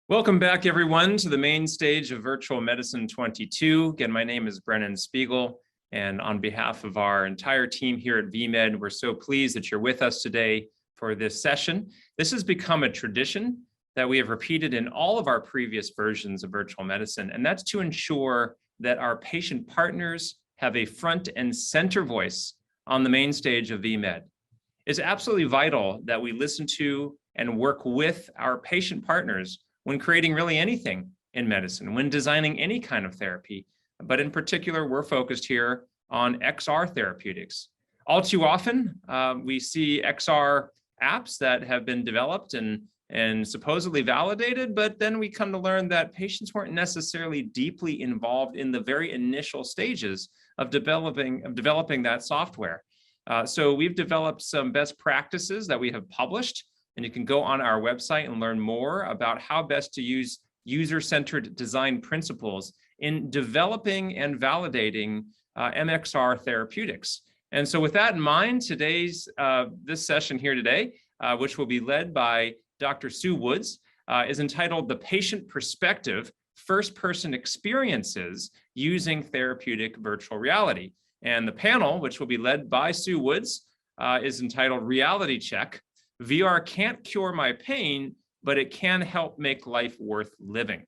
Welcome back, everyone, to the main stage of Virtual Medicine 22. Again, my name is Brennan Spiegel, and on behalf of our entire team here at VMed, we're so pleased that you're with us today for this session. This has become a tradition that we have repeated in all of our previous versions of virtual medicine, and that's to ensure that our patient partners have a front and center voice on the main stage of VMed. It's absolutely vital that we listen to and work with our patient partners when creating really anything in medicine, when designing any kind of therapy. But in particular, we're focused here on XR therapeutics. All too often, we see XR apps that have been developed and supposedly validated, but then we come to learn that patients weren't necessarily deeply involved in the very initial stages of developing that software. So we've developed some best practices that we have published, and you can go on our website and learn more about how best to use user-centered design principles in developing and validating MXR therapeutics. And so with that in mind, this session here today, which will be led by Dr. Sue Woods, is entitled The Patient Perspective, First-Person Experiences Using Therapeutic Virtual Reality. And the panel, which will be led by Sue Woods, is entitled Reality Check. VR can't cure my pain, but it can help make life worth living.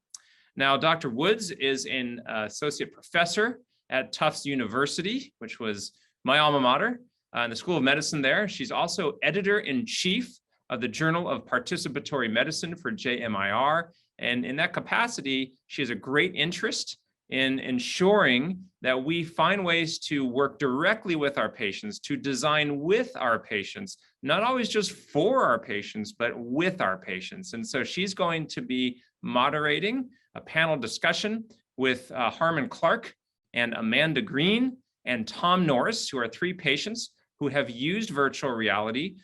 Now, Dr. Woods is an associate professor at Tufts University, which was my alma mater, in the School of Medicine there. She's also editor-in-chief of the Journal of Participatory Medicine for JMIR. And in that capacity, she has a great interest in ensuring that we find ways to work directly with our patients, to design with our patients, not always just for our patients, but with our patients. And so she's going to be moderating a panel discussion with Harmon Clark and Amanda Green and Tom Norris, who are 3 patients who have used virtual reality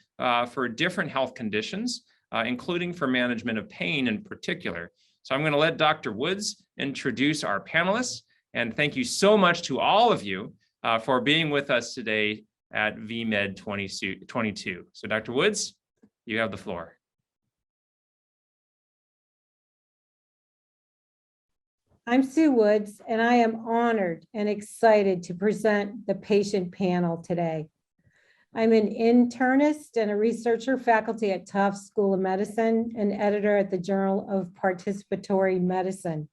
for different health conditions, including for management of pain in particular. So I'm going to let Dr. Woods introduce our panelists, and thank you so much to all of you for being with us today at VMed 22. So Dr. Woods, you have the floor. I'm Sue Woods, and I am honored and excited to present the patient panel today. I'm an internist and a researcher faculty at Tufts School of Medicine and editor at the Journal of Participatory Medicine.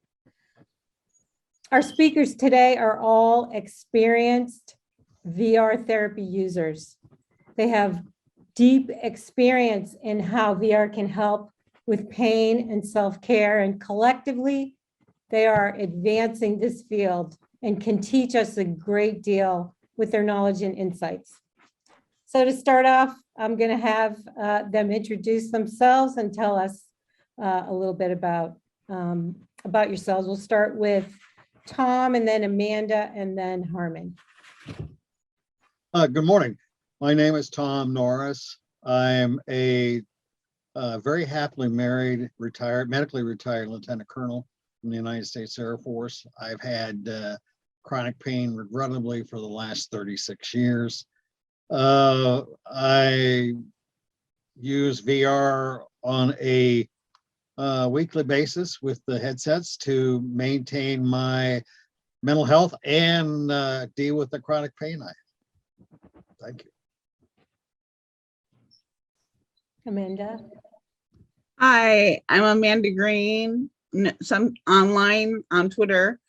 Our speakers today are all experienced VR therapy users. They have deep experience in how VR can help with pain and self-care, and collectively, they are advancing this field and can teach us a great deal with their knowledge and insights. So to start off, I'm going to have them introduce themselves and tell us a little bit about about yourselves. We'll start with Tom and then Amanda and then Harmon. Good morning. My name is Tom Norris. I'm a very happily married, medically retired Lieutenant Colonel in the United States Air Force. I've had chronic pain regrettably for the last 36 years. I use VR on a weekly basis with the headsets to maintain my mental health and deal with the chronic pain I have. Thank you. Amanda. Hi, I'm Amanda Green, some online on Twitter.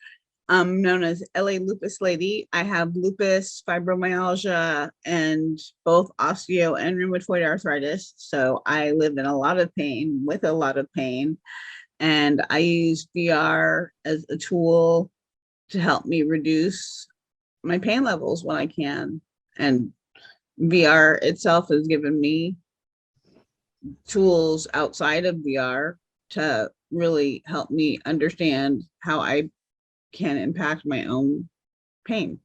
I'm known as LA Lupus Lady. I have lupus, fibromyalgia, and both osteo and rheumatoid arthritis. So I live in a lot of pain with a lot of pain. And I use VR as a tool to help me reduce my pain levels when I can. And VR itself has given me tools outside of VR to really help me understand how I can impact my own pain.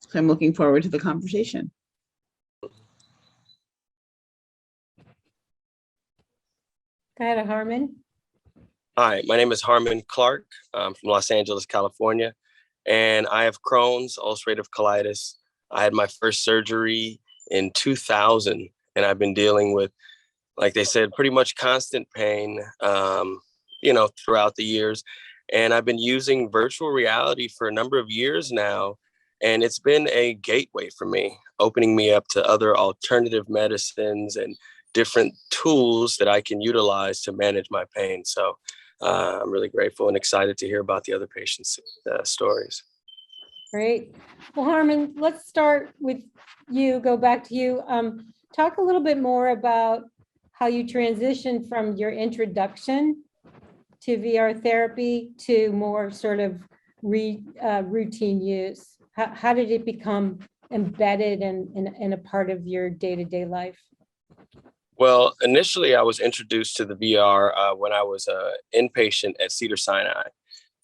So I'm looking forward to the conversation. Go ahead, Harmon. Hi, my name is Harmon Clark. I'm from Los Angeles, California, and I have Crohn's, ulcerative colitis. I had my first surgery in 2000, and I've been dealing with, like they said, pretty much constant pain, throughout the years. And I've been using virtual reality for a number of years now, and it's been a gateway for me, opening me up to other alternative medicines and different tools that I can utilize to manage my pain. So I'm really grateful and excited to hear about the other patients' stories. Great. Well, Harmon, let's start with you, go back to you. Talk a little bit more about how you transitioned from your introduction to VR therapy to more sort of routine use. How did it become embedded in a part of your day-to-day life? Well, initially I was introduced to the VR when I was an inpatient at Cedars-Sinai.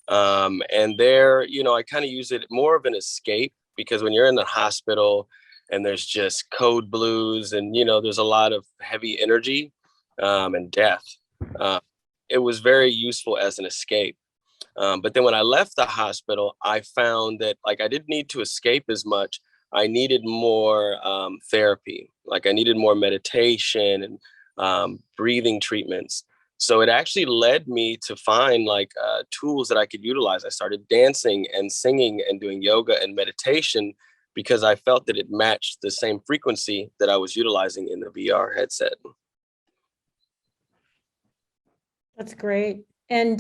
And there, I kind of use it more of an escape, because when you're in the hospital and there's just code blues and, there's a lot of heavy energy and death, it was very useful as an escape. But then when I left the hospital, I found that I didn't need to escape as much. I needed more therapy. I needed more meditation and breathing treatments. So it actually led me to find tools that I could utilize. I started dancing and singing and doing yoga and meditation because I felt that it matched the same frequency that I was utilizing in the VR headset. That's great. And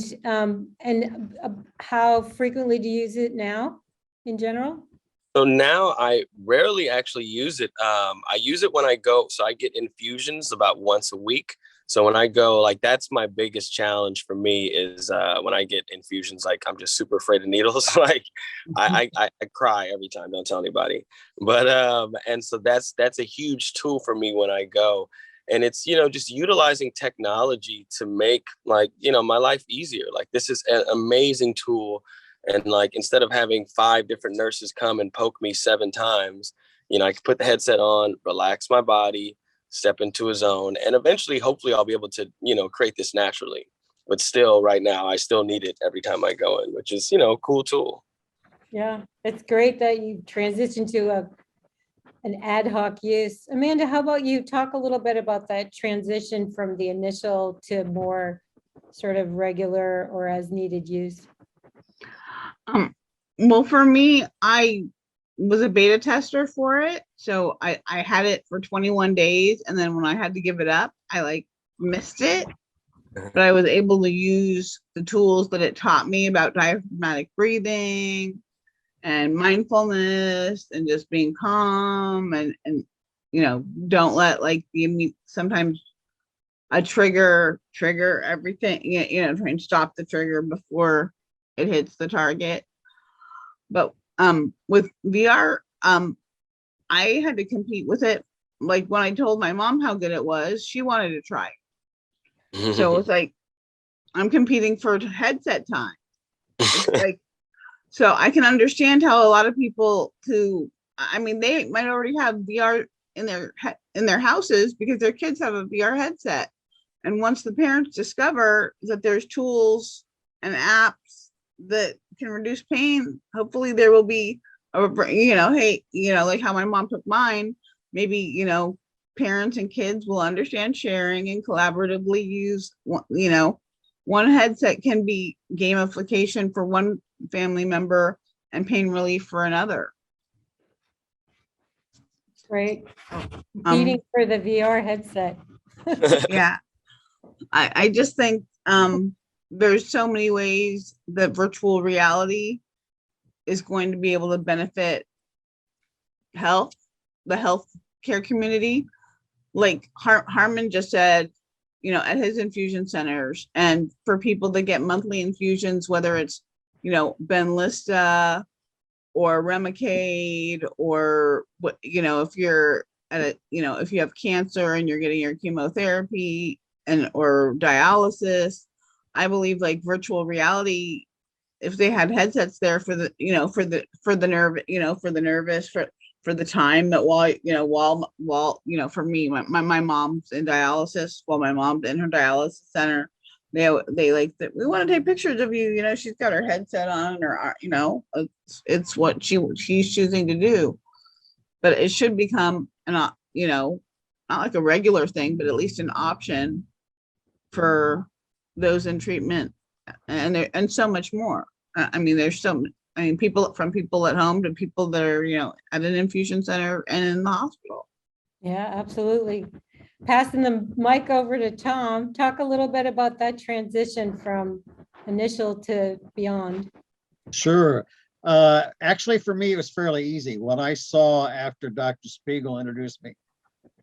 how frequently do you use it now in general? So now I rarely actually use it. I use it when I go, so I get infusions about once a week. So when I go, that's my biggest challenge for me is when I get infusions, I'm just super afraid of needles. I cry every time, don't tell anybody. But, and so that's a huge tool for me when I go. And it's, just utilizing technology to make my life easier. This is an amazing tool. And instead of having 5 different nurses come and poke me 7 times, I can put the headset on, relax my body, step into a zone, and eventually, hopefully I'll be able to, create this naturally. But still right now, I still need it every time I go in, which is, a cool tool. Yeah, it's great that you transitioned to an ad hoc use. Amanda, how about you talk a little bit about that transition from the initial to more sort of regular or as needed use? Well, for me, I was a beta tester for it. So I had it for 21 days. And then when I had to give it up, I missed it. But I was able to use the tools that it taught me about diaphragmatic breathing and mindfulness and just being calm and don't let sometimes a trigger everything, try and stop the trigger before it hits the target. But with VR, I had to compete with it. When I told my mom how good it was, she wanted to try. So it's I'm competing for headset time. It's like, so I can understand how a lot of people who, I mean, they might already have VR in their houses because their kids have a VR headset. And once the parents discover that there's tools and apps that can reduce pain, hopefully there will be hey, like how my mom took mine, maybe, parents and kids will understand sharing and collaboratively use, one headset can be gamification for one family member and pain relief for another. Great. Competing for the VR headset. Yeah. I just think there's so many ways that virtual reality is going to be able to benefit the healthcare community. Like Harmon just said, at his infusion centers, and for people that get monthly infusions, whether it's, Benlysta or Remicade, or what, if you're at a, if you have cancer and you're getting your chemotherapy or dialysis, I believe like virtual reality, if they had headsets there for the, for the nervous, for the time that while for me, my mom's in dialysis, while my mom's in her dialysis center, they like that, we want to take pictures of you, she's got her headset on, or it's what she's choosing to do. But it should become not like a regular thing, but at least an option for those in treatment, and so much more. I mean, there's people at home to people that are, at an infusion center and in the hospital. Yeah, absolutely. Passing the mic over to Tom, talk a little bit about that transition from initial to beyond. Sure. Actually, for me, it was fairly easy. What I saw after Dr. Spiegel introduced me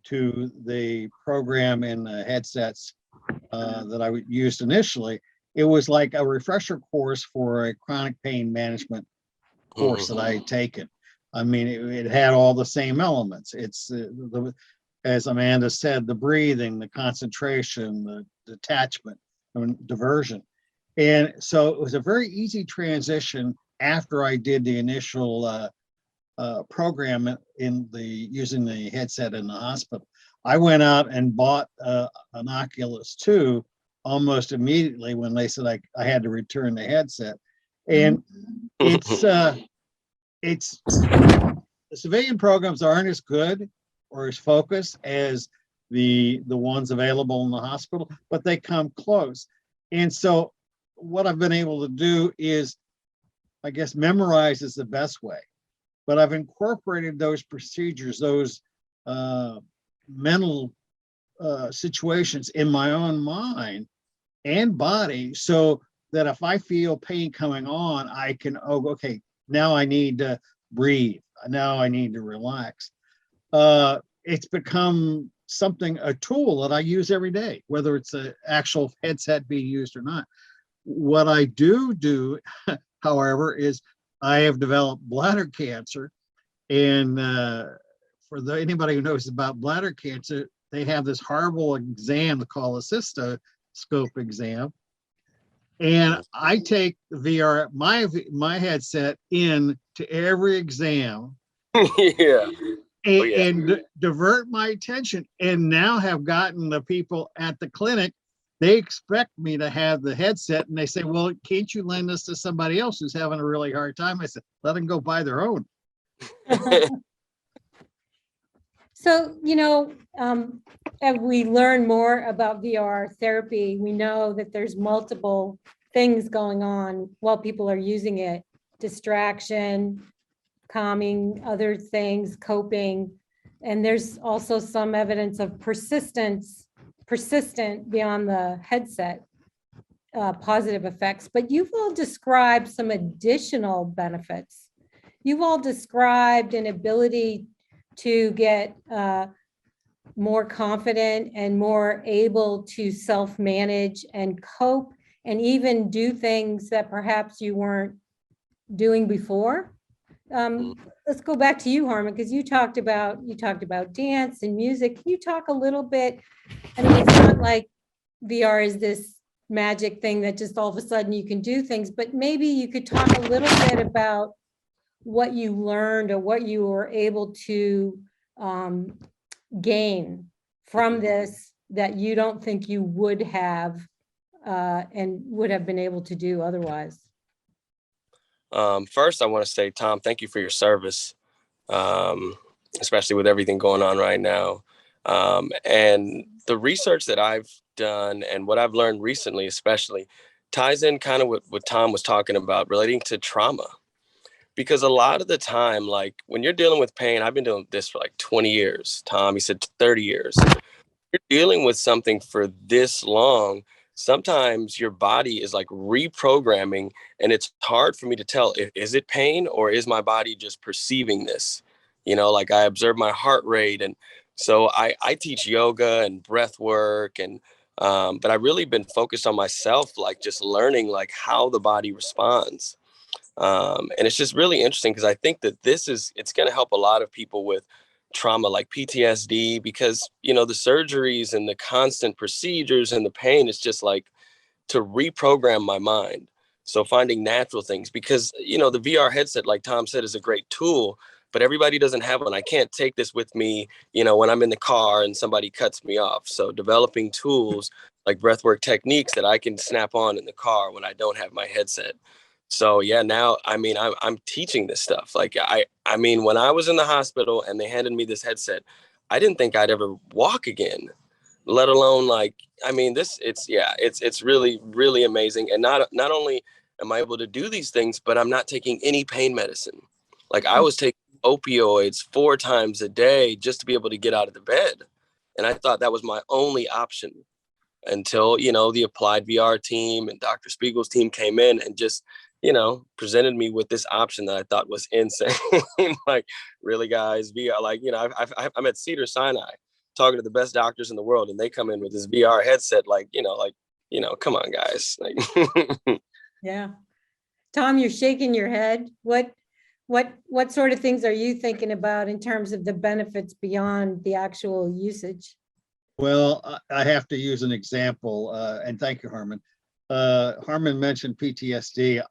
to the program and the headsets that I used initially, it was like a refresher course for a chronic pain management course that I had taken. I mean, it had all the same elements. It's as Amanda said, the breathing, the concentration, the detachment, and diversion. And so it was a very easy transition after I did the initial program using the headset in the hospital. I went out and bought an Oculus 2 almost immediately when they said I had to return the headset. And it's the civilian programs aren't as good or as focused as the ones available in the hospital, but they come close. And so what I've been able to do is, I guess, memorize is the best way, but I've incorporated those procedures, those mental situations in my own mind and body, so that if I feel pain coming on, I can, okay, now I need to breathe. Now I need to relax. It's become a tool that I use every day, whether it's an actual headset being used or not. What I do, however, is I have developed bladder cancer. And for anybody who knows about bladder cancer, they have this horrible exam called a cystoscope exam. And I take VR, my headset in to every exam. Yeah. And divert my attention, and now have gotten the people at the clinic, they expect me to have the headset, and they say, well, can't you lend this to somebody else who's having a really hard time? I said, let them go buy their own. So, as we learn more about VR therapy, we know that there's multiple things going on while people are using it: distraction, calming, other things, coping. And there's also some evidence of persistent beyond the headset, positive effects. But you've all described some additional benefits. You've all described an ability to get more confident and more able to self-manage and cope, and even do things that perhaps you weren't doing before. Let's go back to you, Harmon, because you talked about dance and music. Can you talk a little bit? I mean, it's not like VR is this magic thing that just all of a sudden you can do things, but maybe you could talk a little bit about what you learned or what you were able to gain from this that you don't think you would have and would have been able to do otherwise. First, I want to say, Tom, thank you for your service, especially with everything going on right now. And the research that I've done and what I've learned recently, especially, ties in kind of what Tom was talking about relating to trauma. Because a lot of the time, like when you're dealing with pain, I've been doing this for like 20 years. Tom, he said 30 years. You're dealing with something for this long. Sometimes your body is like reprogramming, and it's hard for me to tell, is it pain or is my body just perceiving this? You know, like I observe my heart rate. And so I teach yoga and breath work, and but I've really been focused on myself, like just learning like how the body responds. And it's just really interesting because I think that it's going to help a lot of people with trauma like PTSD, because, you know, the surgeries and the constant procedures and the pain is just like to reprogram my mind. So finding natural things, because, you know, the VR headset, like Tom said, is a great tool, but everybody doesn't have one. I can't take this with me, you know, when I'm in the car and somebody cuts me off. So developing tools like breathwork techniques that I can snap on in the car when I don't have my headset. So yeah, now I mean I'm teaching this stuff. Like I mean when I was in the hospital and they handed me this headset, I didn't think I'd ever walk again, let alone like I mean it's really really amazing. And not only am I able to do these things, but I'm not taking any pain medicine. Like I was taking opioids 4 times a day just to be able to get out of the bed. And I thought that was my only option until, you know, the Applied VR team and Dr. Spiegel's team came in and just, you know, presented me with this option that I thought was insane. Like, really, guys, VR, like, you know, I'm at Cedars-Sinai talking to the best doctors in the world, and they come in with this VR headset, like, come on, guys. Like, Yeah. Tom, you're shaking your head. What sort of things are you thinking about in terms of the benefits beyond the actual usage? Well, I have to use an example, and thank you, Harmon. Harmon mentioned PTSD.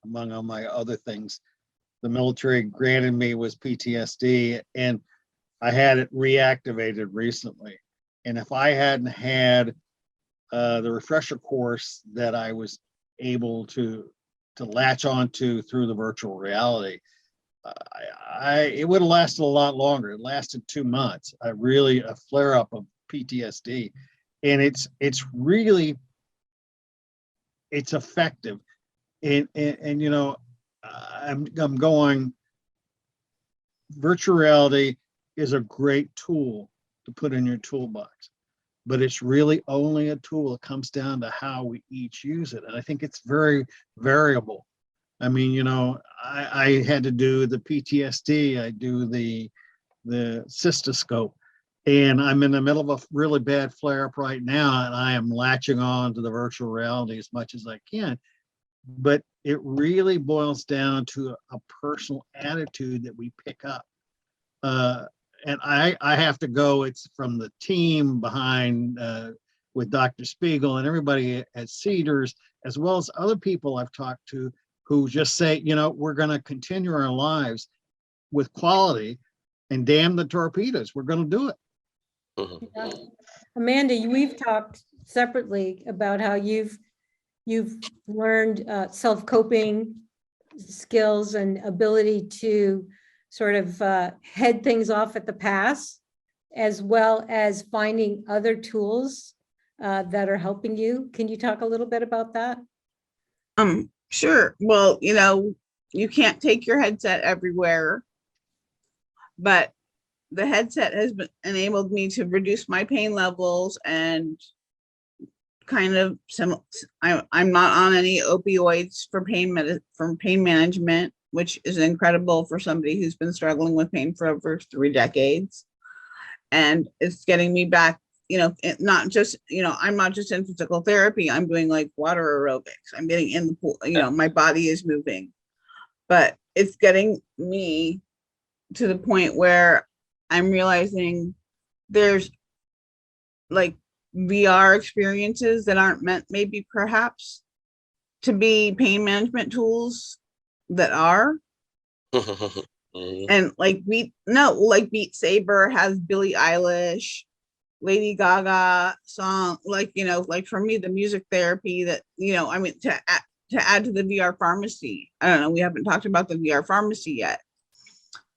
Among all my other things, the military granted me was PTSD, and I had it reactivated recently. And if I hadn't had the refresher course that I was able to latch onto through the virtual reality, it would have lasted a lot longer. It lasted 2 months. A flare up of PTSD, and it's effective. And you know, I'm going. Virtual reality is a great tool to put in your toolbox, but it's really only a tool. It comes down to how we each use it, and I think it's very variable. I mean, you know, I had to do the PTSD, I do the cystoscope, and I'm in the middle of a really bad flare up right now, and I am latching on to the virtual reality as much as I can. But it really boils down to a personal attitude that we pick up. And I have to go, it's from the team behind with Dr. Spiegel and everybody at Cedars, as well as other people I've talked to, who just say, you know, we're going to continue our lives with quality, and damn the torpedoes, we're going to do it. mhm. Yeah. Amanda, we've talked separately about how you've learned self-coping skills and ability to sort of head things off at the pass, as well as finding other tools that are helping you. Can you talk a little bit about that? Sure. Well, you know, you can't take your headset everywhere, but the headset has enabled me to reduce my pain levels and kind of I'm not on any opioids for pain management, which is incredible for somebody who's been struggling with pain for over 3 decades. And it's getting me back, you know, not just, you know, I'm not just in physical therapy, I'm doing like water aerobics. I'm getting in the pool, you know, my body is moving, but it's getting me to the point where I'm realizing there's like VR experiences that aren't meant maybe perhaps to be pain management tools that are. Mhm. And like Beat Saber has Billie Eilish, Lady Gaga song, like, like for me, the music therapy that, I mean, to add to the VR pharmacy. I don't know, we haven't talked about the VR pharmacy yet,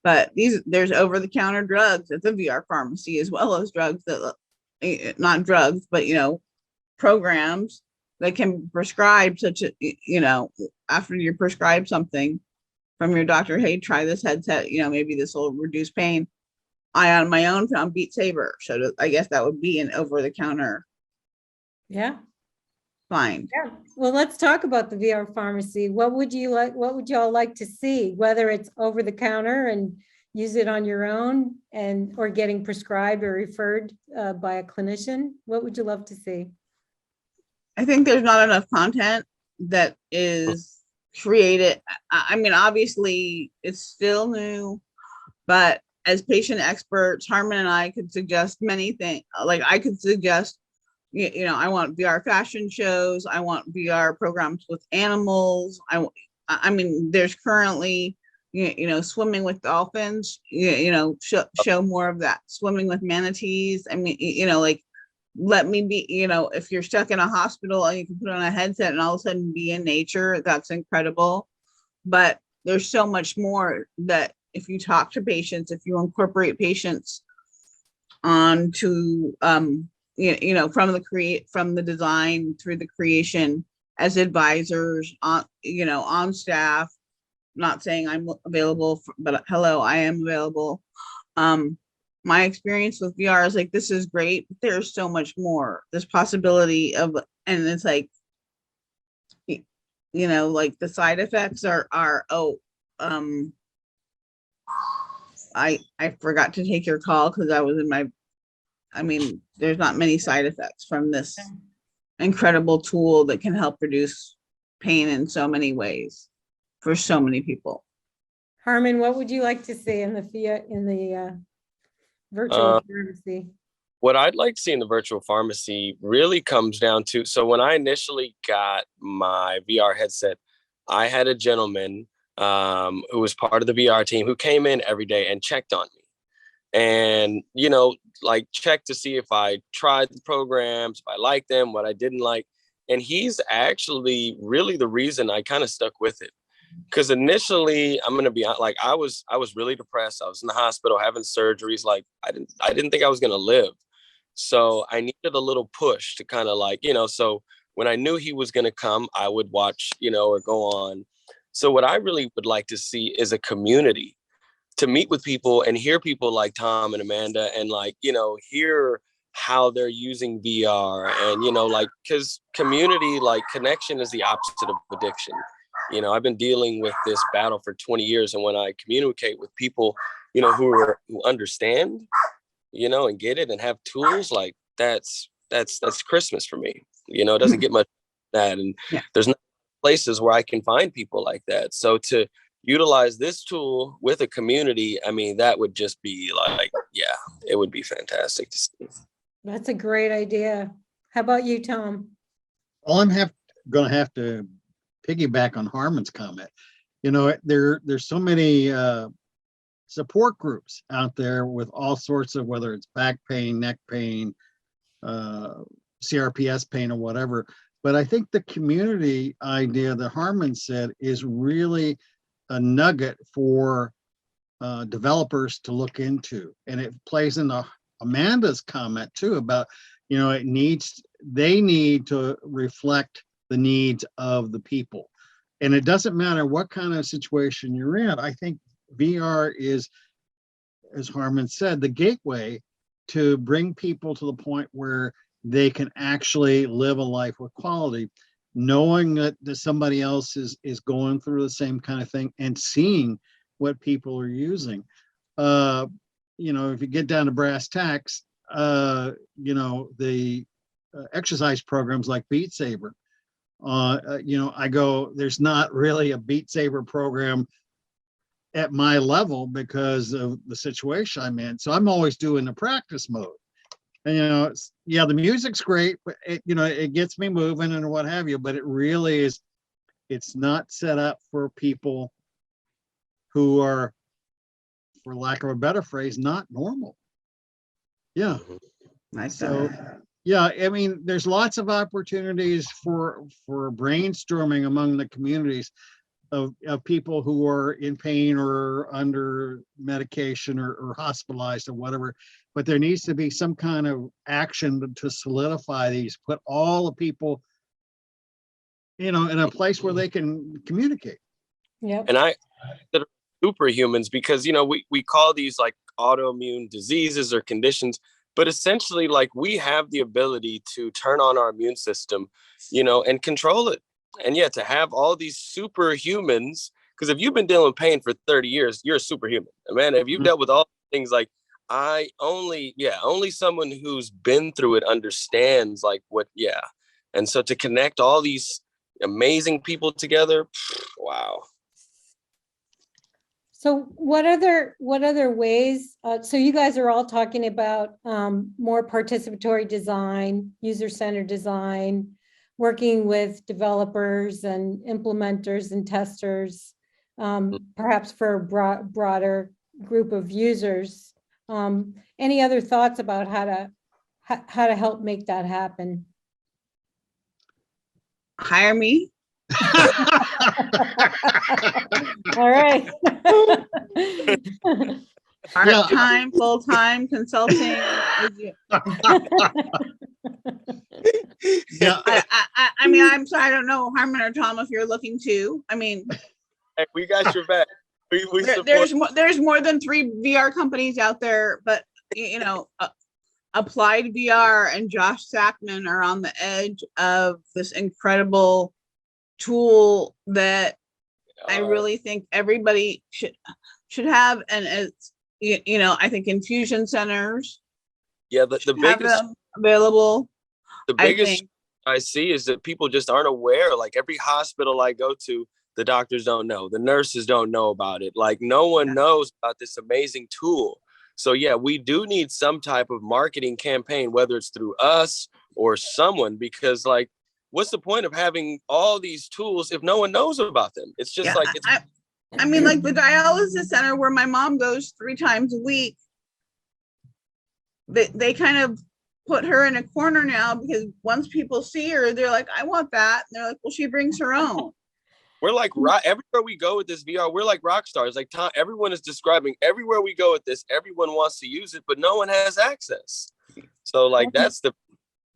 but there's over the counter drugs at the VR pharmacy, as well as drugs that, not drugs, but, programs that can be prescribed, such as, after you're prescribed something from your doctor, hey, try this headset, maybe this will reduce pain. I on my own found Beat Saber. So I guess that would be an over the counter Yeah. find. Yeah. Well, let's talk about the VR pharmacy. What would y'all like to see? Whether it's over the counter and use it on your own or getting prescribed or referred by a clinician? What would you love to see? I think there's not enough content that is created. I mean, obviously it's still new, but as patient experts, Harmon and I could suggest many things. Like I could suggest, I want VR fashion shows. I want VR programs with animals. I mean, there's currently, swimming with dolphins, show more of that. Swimming with manatees. I mean, like, let me be, if you're stuck in a hospital and you can put on a headset and all of a sudden be in nature, that's incredible. But there's so much more that if you talk to patients, if you incorporate patients onto, from the design through the creation as advisors on staff, not saying I'm available, but hello, I am available. My experience with VR is like, this is great, but there's so much more. There's possibility of, and it's like, like the side effects are, I forgot to take your call because I was there's not many side effects from this incredible tool that can help reduce pain in so many ways for so many people. Harmon, what would you like to see in the virtual pharmacy? What I'd like to see in the virtual pharmacy really comes down to, so when I initially got my VR headset, I had a gentleman who was part of the VR team who came in every day and checked on me. And, like checked to see if I tried the programs, if I liked them, what I didn't like. And he's actually really the reason I kind of stuck with it. Because initially, I'm gonna be like, I was really depressed. I was in the hospital having surgeries. Like I didn't think I was gonna live. So I needed a little push to kind of like, so when I knew he was gonna come, I would watch, or go on. So what I really would like to see is a community, to meet with people and hear people like Tom and Amanda and like, hear how they're using VR and, like, because community, like connection is the opposite of addiction. I've been dealing with this battle for 20 years. And when I communicate with people, who understand, and get it and have tools, like that's Christmas for me. It doesn't get much that. And there's not places where I can find people like that. So to utilize this tool with a community, I mean, that would just be like, it would be fantastic to see. That's a great idea. How about you, Tom? Well, I'm going to have to piggyback on Harmon's comment. There's so many support groups out there with all sorts of, whether it's back pain, neck pain, CRPS pain or whatever. But I think the community idea that Harmon said is really a nugget for developers to look into. And it plays into Amanda's comment too about, they need to reflect the needs of the people. And it doesn't matter what kind of situation you're in. I think VR is, as Harmon said, the gateway to bring people to the point where they can actually live a life with quality, knowing that somebody else is going through the same kind of thing and seeing what people are using. If you get down to brass tacks, the exercise programs like Beat Saber, there's not really a Beat Saber program at my level because of the situation I'm in. So I'm always doing the practice mode. And, yeah, the music's great, but it gets me moving and what have you, but it really is, it's not set up for people who are, for lack of a better phrase, not normal. Yeah. Nice. So, yeah, I mean, there's lots of opportunities for brainstorming among the communities of people who are in pain or under medication or hospitalized or whatever. But there needs to be some kind of action to solidify these, put all the people, in a place where they can communicate. Yep. And I consider superhumans because, we call these like autoimmune diseases or conditions, but essentially like we have the ability to turn on our immune system, and control it. And yet to have all these superhumans, because if you've been dealing with pain for 30 years, you're a superhuman. And man, if you've dealt with all things like only someone who's been through it understands like what, yeah. And so to connect all these amazing people together, wow. So what other ways, so you guys are all talking about more participatory design, user-centered design, working with developers and implementers and testers, perhaps for a broader group of users. Any other thoughts about how to help make that happen? Hire me. All right. Part-time, full-time consulting. Yeah. I mean, I'm sorry, I don't know, Harmon or Tom, if you're looking to. I mean, Hey, we got your back. We there's more than 3 VR companies out there, but Applied VR and Josh Sackman are on the edge of this incredible tool that I really think everybody should have, and it's I think infusion centers. Yeah, the have biggest them available. the biggest I see is that people just aren't aware. Like every hospital I go to, the doctors don't know, the nurses don't know about it. Like no one knows about this amazing tool. So yeah, we do need some type of marketing campaign, whether it's through us or someone, because like, what's the point of having all these tools if no one knows about them? It's just like, I mean, like the dialysis center where my mom goes 3 times a week, they kind of put her in a corner now, because once people see her, they're like, I want that. And they're like, well, she brings her own. we're like everywhere we go with this VR, we're like rock stars. Like Tom, everyone is describing everywhere we go with this, everyone wants to use it, but no one has access. So like, that's the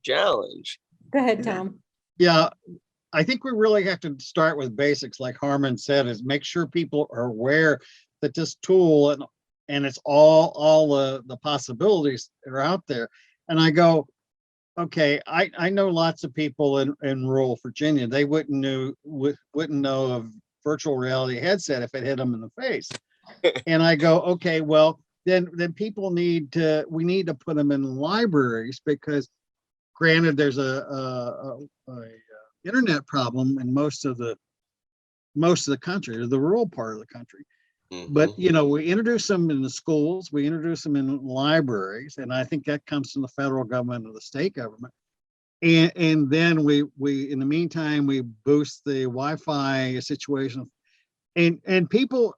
challenge. Go ahead, Tom. Yeah, I think we really have to start with basics, like Harmon said, is make sure people are aware that this tool and it's all the possibilities that are out there. And I go, okay, I know lots of people in rural Virginia. They wouldn't know of virtual reality headset if it hit them in the face. And I go, okay, well, then people we need to put them in libraries, because granted, there's a internet problem in most of the country, or the rural part of the country. But we introduce them in the schools, we introduce them in libraries, and I think that comes from the federal government or the state government. And then we in the meantime we boost the Wi-Fi situation, and people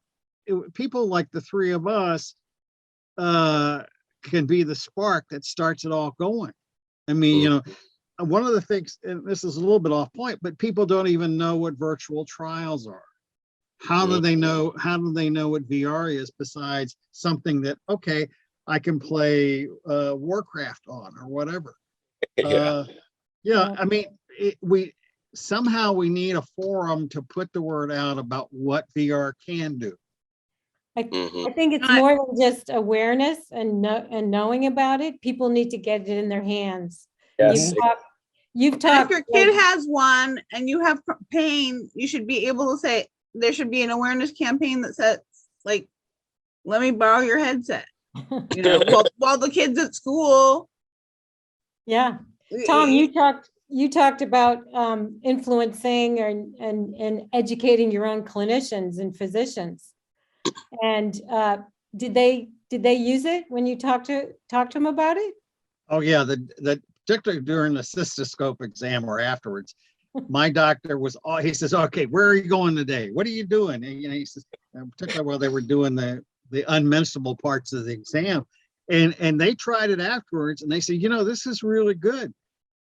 like the 3 of us can be the spark that starts it all going. I mean, one of the things, and this is a little bit off point, but people don't even know what virtual trials are. How do they know what VR is, besides something that, okay, I can play Warcraft on or whatever. I mean, we need a forum to put the word out about what VR can do. I think it's more than just awareness and knowing about it. People need to get it in their hands. Yes. You've talked. If your kid has one and you have pain, you should be able to say, there should be an awareness campaign that says, like, let me borrow your headset. While the kid's at school. Yeah. Tom, you talked about influencing and educating your own clinicians and physicians. And did they use it when you talked to them about it? Oh, yeah, the particularly during the cystoscope exam or afterwards, my doctor was, he says, okay, where are you going today? What are you doing? And, he says, particularly while they were doing the unmentionable parts of the exam. And they tried it afterwards and they said, this is really good.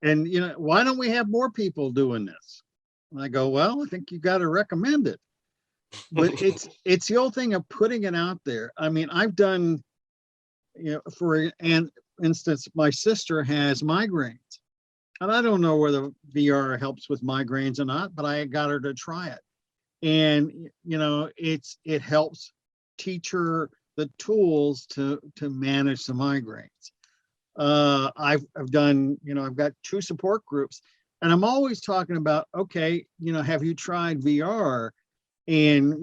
And, why don't we have more people doing this? And I go, well, I think you got to recommend it. But it's the old thing of putting it out there. I mean, I've done, for an instance, my sister has migraines. And I don't know whether VR helps with migraines or not, but I got her to try it. And, it helps teach her the tools to manage the migraines. I've done, I've got 2 support groups and I'm always talking about, okay, have you tried VR? And,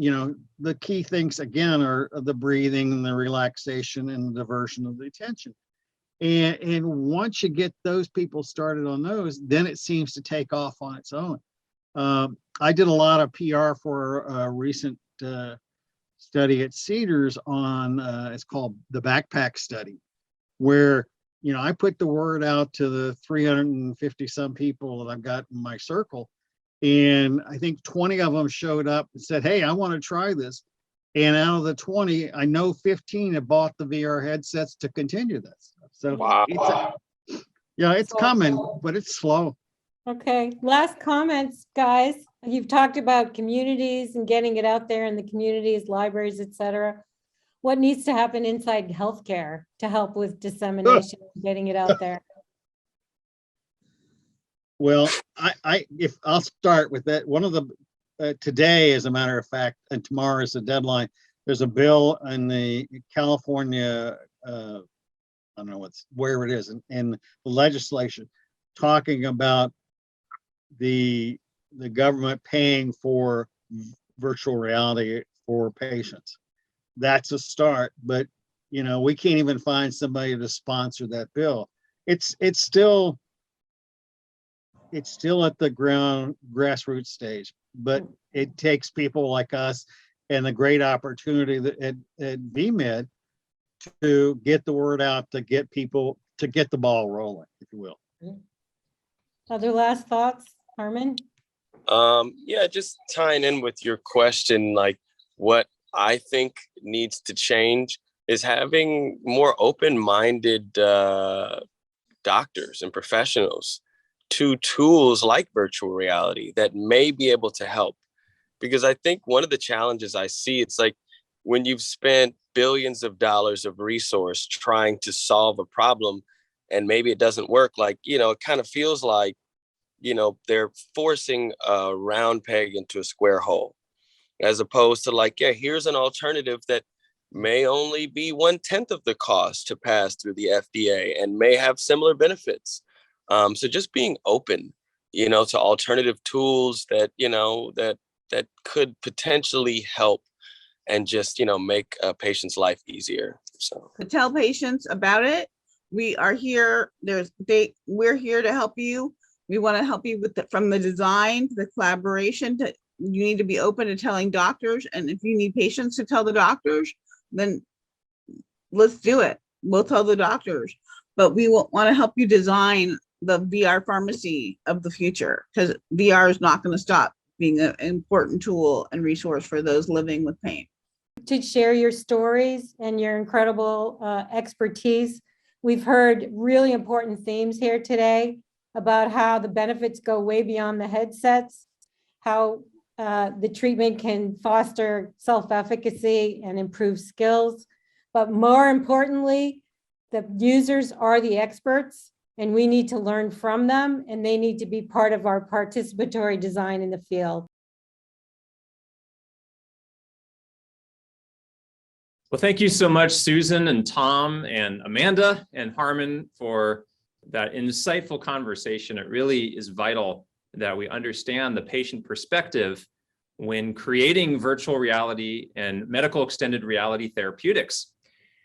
the key things again are the breathing and the relaxation and the diversion of the attention. And once you get those people started on those, then it seems to take off on its own. I did a lot of PR for a recent study at Cedars on, it's called the Backpack Study, where, I put the word out to the 350 some people that I've got in my circle. And I think 20 of them showed up and said, hey, I want to try this. And out of the 20, I know 15 have bought the VR headsets to continue this. So Wow. it's coming, but it's slow. Okay, last comments, guys. You've talked about communities and getting it out there in the communities, libraries, et cetera. What needs to happen inside healthcare to help with dissemination, getting it out there? Well, I'll start with that. One of the today, as a matter of fact, and tomorrow is the deadline. There's a bill in the California, I don't know where it is in the legislation, talking about the government paying for virtual reality for patients. That's a start, but we can't even find somebody to sponsor that bill. It's still at the grassroots stage, but it takes people like us and the great opportunity at VMed to get the word out, to get people, to get the ball rolling, if you will. Other last thoughts, Harmon? Yeah, just tying in with your question, like what I think needs to change is having more open-minded doctors and professionals to tools like virtual reality that may be able to help. Because I think one of the challenges I see, it's like when you've spent billions of dollars of resource trying to solve a problem and maybe it doesn't work, like, it kind of feels like, they're forcing a round peg into a square hole, as opposed to like, yeah, here's an alternative that may only be 1/10 of the cost to pass through the FDA and may have similar benefits. So just being open, to alternative tools that, that could potentially help and just, make a patient's life easier. So To tell patients about it. We are here. We're here to help you. We want to help you with from the design to the collaboration. You need to be open to telling doctors, and if you need patients to tell the doctors, then let's do it. We'll tell the doctors, but we want to help you design the VR pharmacy of the future, because VR is not going to stop being an important tool and resource for those living with pain. To share your stories and your incredible expertise. We've heard really important themes here today about how the benefits go way beyond the headsets, how the treatment can foster self-efficacy and improve skills. But more importantly, the users are the experts and we need to learn from them, and they need to be part of our participatory design in the field. Well, thank you so much, Susan and Tom and Amanda and Harmon, for that insightful conversation. It really is vital that we understand the patient perspective when creating virtual reality and medical extended reality therapeutics.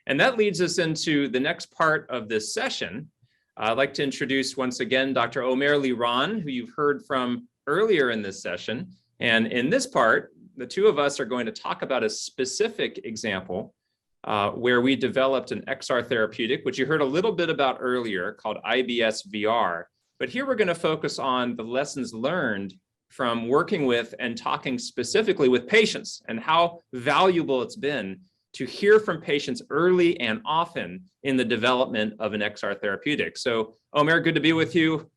And that leads us into the next part of this session. I'd like to introduce once again Dr. Omer Liron, who you've heard from earlier in this session. And in this part, the two of us are going to talk about a specific example where we developed an XR therapeutic, which you heard a little bit about earlier, called IBS VR. But here we're going to focus on the lessons learned from working with and talking specifically with patients and how valuable it's been to hear from patients early and often in the development of an XR therapeutic. So Omer, good to be with you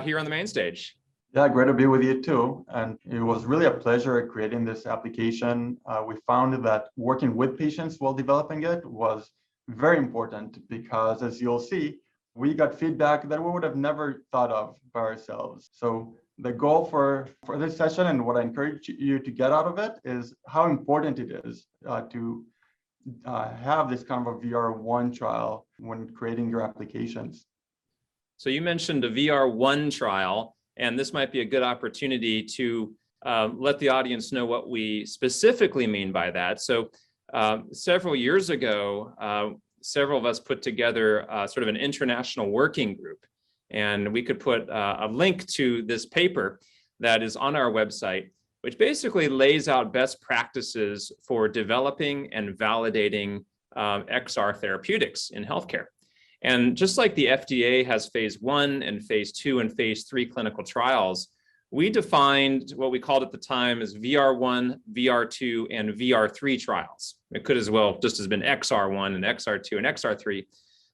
here on the main stage. Yeah, great to be with you too. And it was really a pleasure creating this application. We found that working with patients while developing it was very important because, as you'll see, we got feedback that we would have never thought of by ourselves. So the goal for this session and what I encourage you to get out of it is how important it is to have this kind of a VR1 trial when creating your applications. So you mentioned a VR1 trial, and this might be a good opportunity to let the audience know what we specifically mean by that. So several years ago, several of us put together sort of an international working group, and we could put a link to this paper that is on our website, which basically lays out best practices for developing and validating XR therapeutics in healthcare. And just like the FDA has phase 1 and phase 2 and phase 3 clinical trials, we defined what we called at the time as VR1, VR2, and VR3 trials. It could as well just have been XR1 and XR2 and XR3.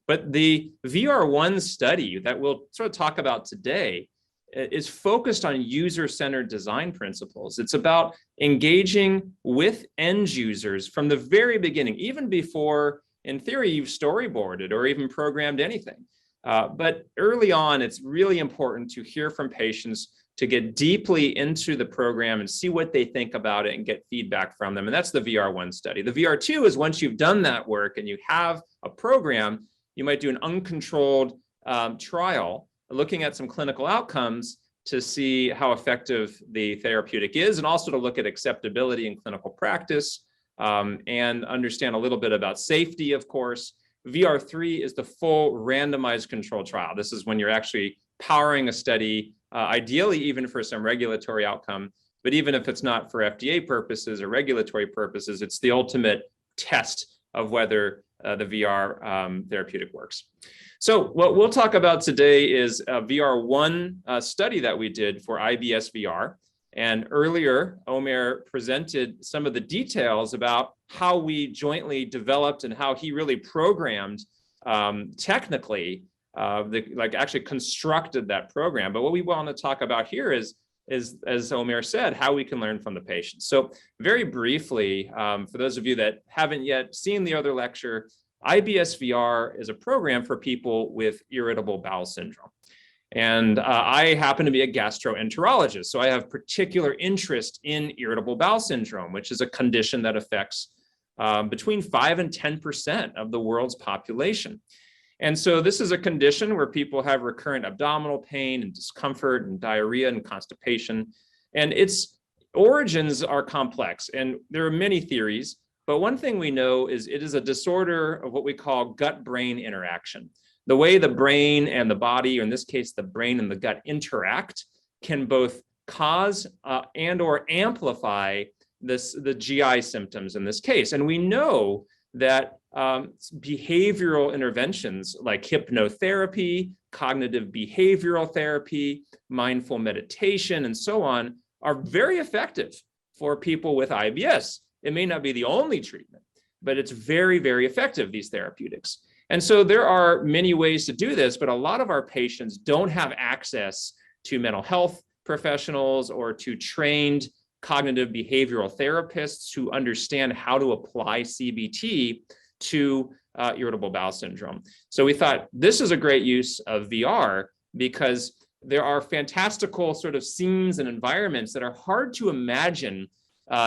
But the VR1 study that we'll sort of talk about today is focused on user-centered design principles. It's about engaging with end users from the very beginning, even before, in theory, you've storyboarded or even programmed anything. But early on, it's really important to hear from patients, to get deeply into the program and see what they think about it and get feedback from them. And that's the VR1 study. The VR2 is once you've done that work and you have a program, you might do an uncontrolled trial looking at some clinical outcomes to see how effective the therapeutic is, and also to look at acceptability in clinical practice and understand a little bit about safety, of course. VR3 is the full randomized control trial. This is when you're actually powering a study, ideally even for some regulatory outcome, but even if it's not for FDA purposes or regulatory purposes, it's the ultimate test of whether the VR therapeutic works. So what we'll talk about today is a VR1 study that we did for IBS VR. And earlier, Omer presented some of the details about how we jointly developed and how he really programmed technically, actually constructed that program. But what we want to talk about here is, as Omer said, how we can learn from the patients. So very briefly, for those of you that haven't yet seen the other lecture, IBS VR is a program for people with irritable bowel syndrome. And I happen to be a gastroenterologist, so I have particular interest in irritable bowel syndrome, which is a condition that affects between 5 and 10% of the world's population. And so this is a condition where people have recurrent abdominal pain and discomfort and diarrhea and constipation. And its origins are complex, and there are many theories. But one thing we know is it is a disorder of what we call gut-brain interaction. The way the brain and the body, or in this case, the brain and the gut interact, can both cause and or amplify the GI symptoms in this case. And we know that behavioral interventions like hypnotherapy, cognitive behavioral therapy, mindful meditation, and so on are very effective for people with IBS. It may not be the only treatment, but it's very, very effective, these therapeutics. And so there are many ways to do this, but a lot of our patients don't have access to mental health professionals or to trained cognitive behavioral therapists who understand how to apply CBT to irritable bowel syndrome. So we thought this is a great use of VR because there are fantastical sort of scenes and environments that are hard to imagine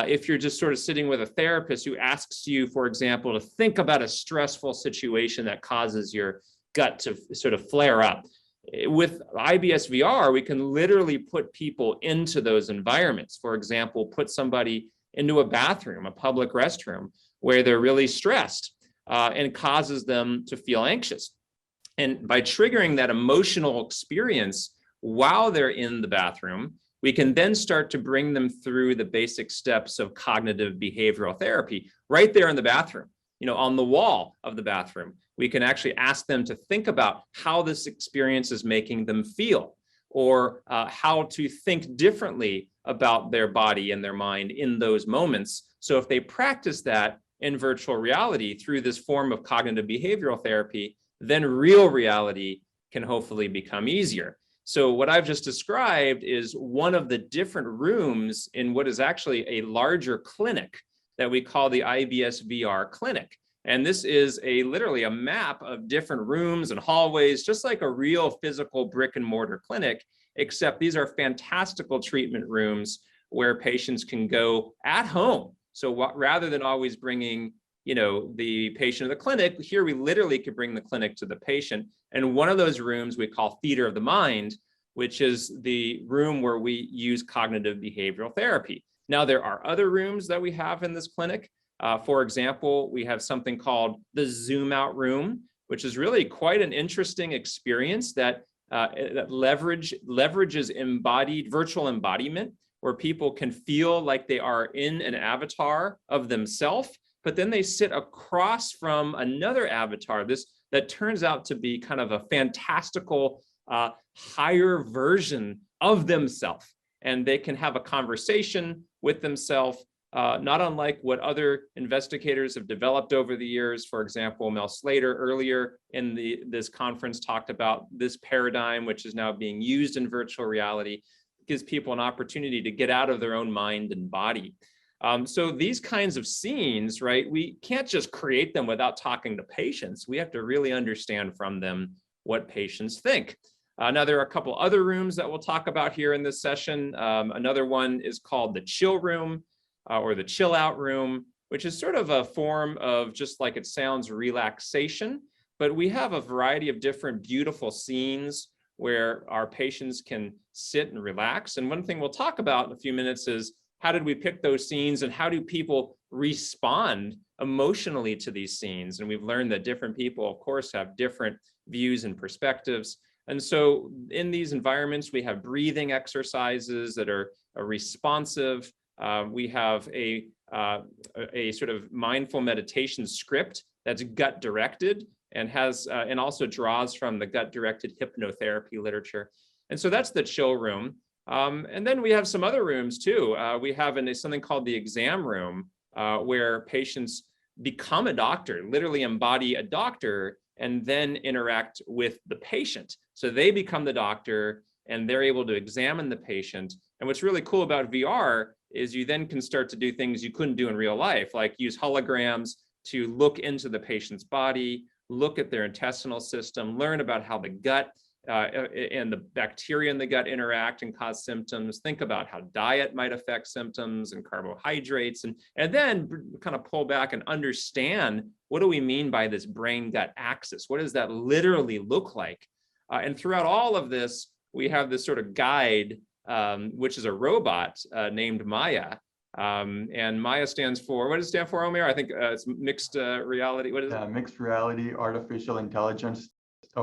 if you're just sort of sitting with a therapist who asks you, for example, to think about a stressful situation that causes your gut to sort of flare up. With IBS VR, we can literally put people into those environments. For example, put somebody into a bathroom, a public restroom, where they're really stressed and causes them to feel anxious. And by triggering that emotional experience while they're in the bathroom, we can then start to bring them through the basic steps of cognitive behavioral therapy right there in the bathroom. on the wall of the bathroom. We can actually ask them to think about how this experience is making them feel, or how to think differently about their body and their mind in those moments. So if they practice that in virtual reality through this form of cognitive behavioral therapy, then real reality can hopefully become easier. So what I've just described is one of the different rooms in what is actually a larger clinic that we call the IBS VR clinic. And this is literally a map of different rooms and hallways, just like a real physical brick and mortar clinic, except these are fantastical treatment rooms where patients can go at home. So rather than always bringing the patient to the clinic, here we literally could bring the clinic to the patient. And one of those rooms we call theater of the mind, which is the room where we use cognitive behavioral therapy. Now, there are other rooms that we have in this clinic. For example, we have something called the Zoom Out room, which is really quite an interesting experience that leverages embodied virtual embodiment, where people can feel like they are in an avatar of themselves, but then they sit across from another avatar, that turns out to be kind of a fantastical higher version of themselves. And they can have a conversation with themselves, not unlike what other investigators have developed over the years. For example, Mel Slater earlier in this conference talked about this paradigm, which is now being used in virtual reality. It gives people an opportunity to get out of their own mind and body. So these kinds of scenes, right, we can't just create them without talking to patients. We have to really understand from them what patients think. Now, there are a couple other rooms that we'll talk about here in this session. Another one is called the chill room or the chill out room, which is sort of a form of, just like it sounds, relaxation. But we have a variety of different beautiful scenes where our patients can sit and relax. And one thing we'll talk about in a few minutes is, how did we pick those scenes and how do people respond emotionally to these scenes? And we've learned that different people, of course, have different views and perspectives. And so in these environments, we have breathing exercises that are responsive. We have a sort of mindful meditation script that's gut directed and and also draws from the gut directed hypnotherapy literature. And so that's the chill room. And then we have some other rooms too. We have something called the exam room, where patients become a doctor, literally embody a doctor, and then interact with the patient. So they become the doctor and they're able to examine the patient. And what's really cool about VR is you then can start to do things you couldn't do in real life, like use holograms to look into the patient's body, look at their intestinal system, learn about how the gut and the bacteria in the gut interact and cause symptoms, think about how diet might affect symptoms and carbohydrates, and then kind of pull back and understand, what do we mean by this brain-gut axis? What does that literally look like? And throughout all of this, we have this sort of guide, which is a robot named Maya. And Maya stands for, what does it stand for, Omer? I think it's mixed reality. What is it? Mixed reality, artificial intelligence.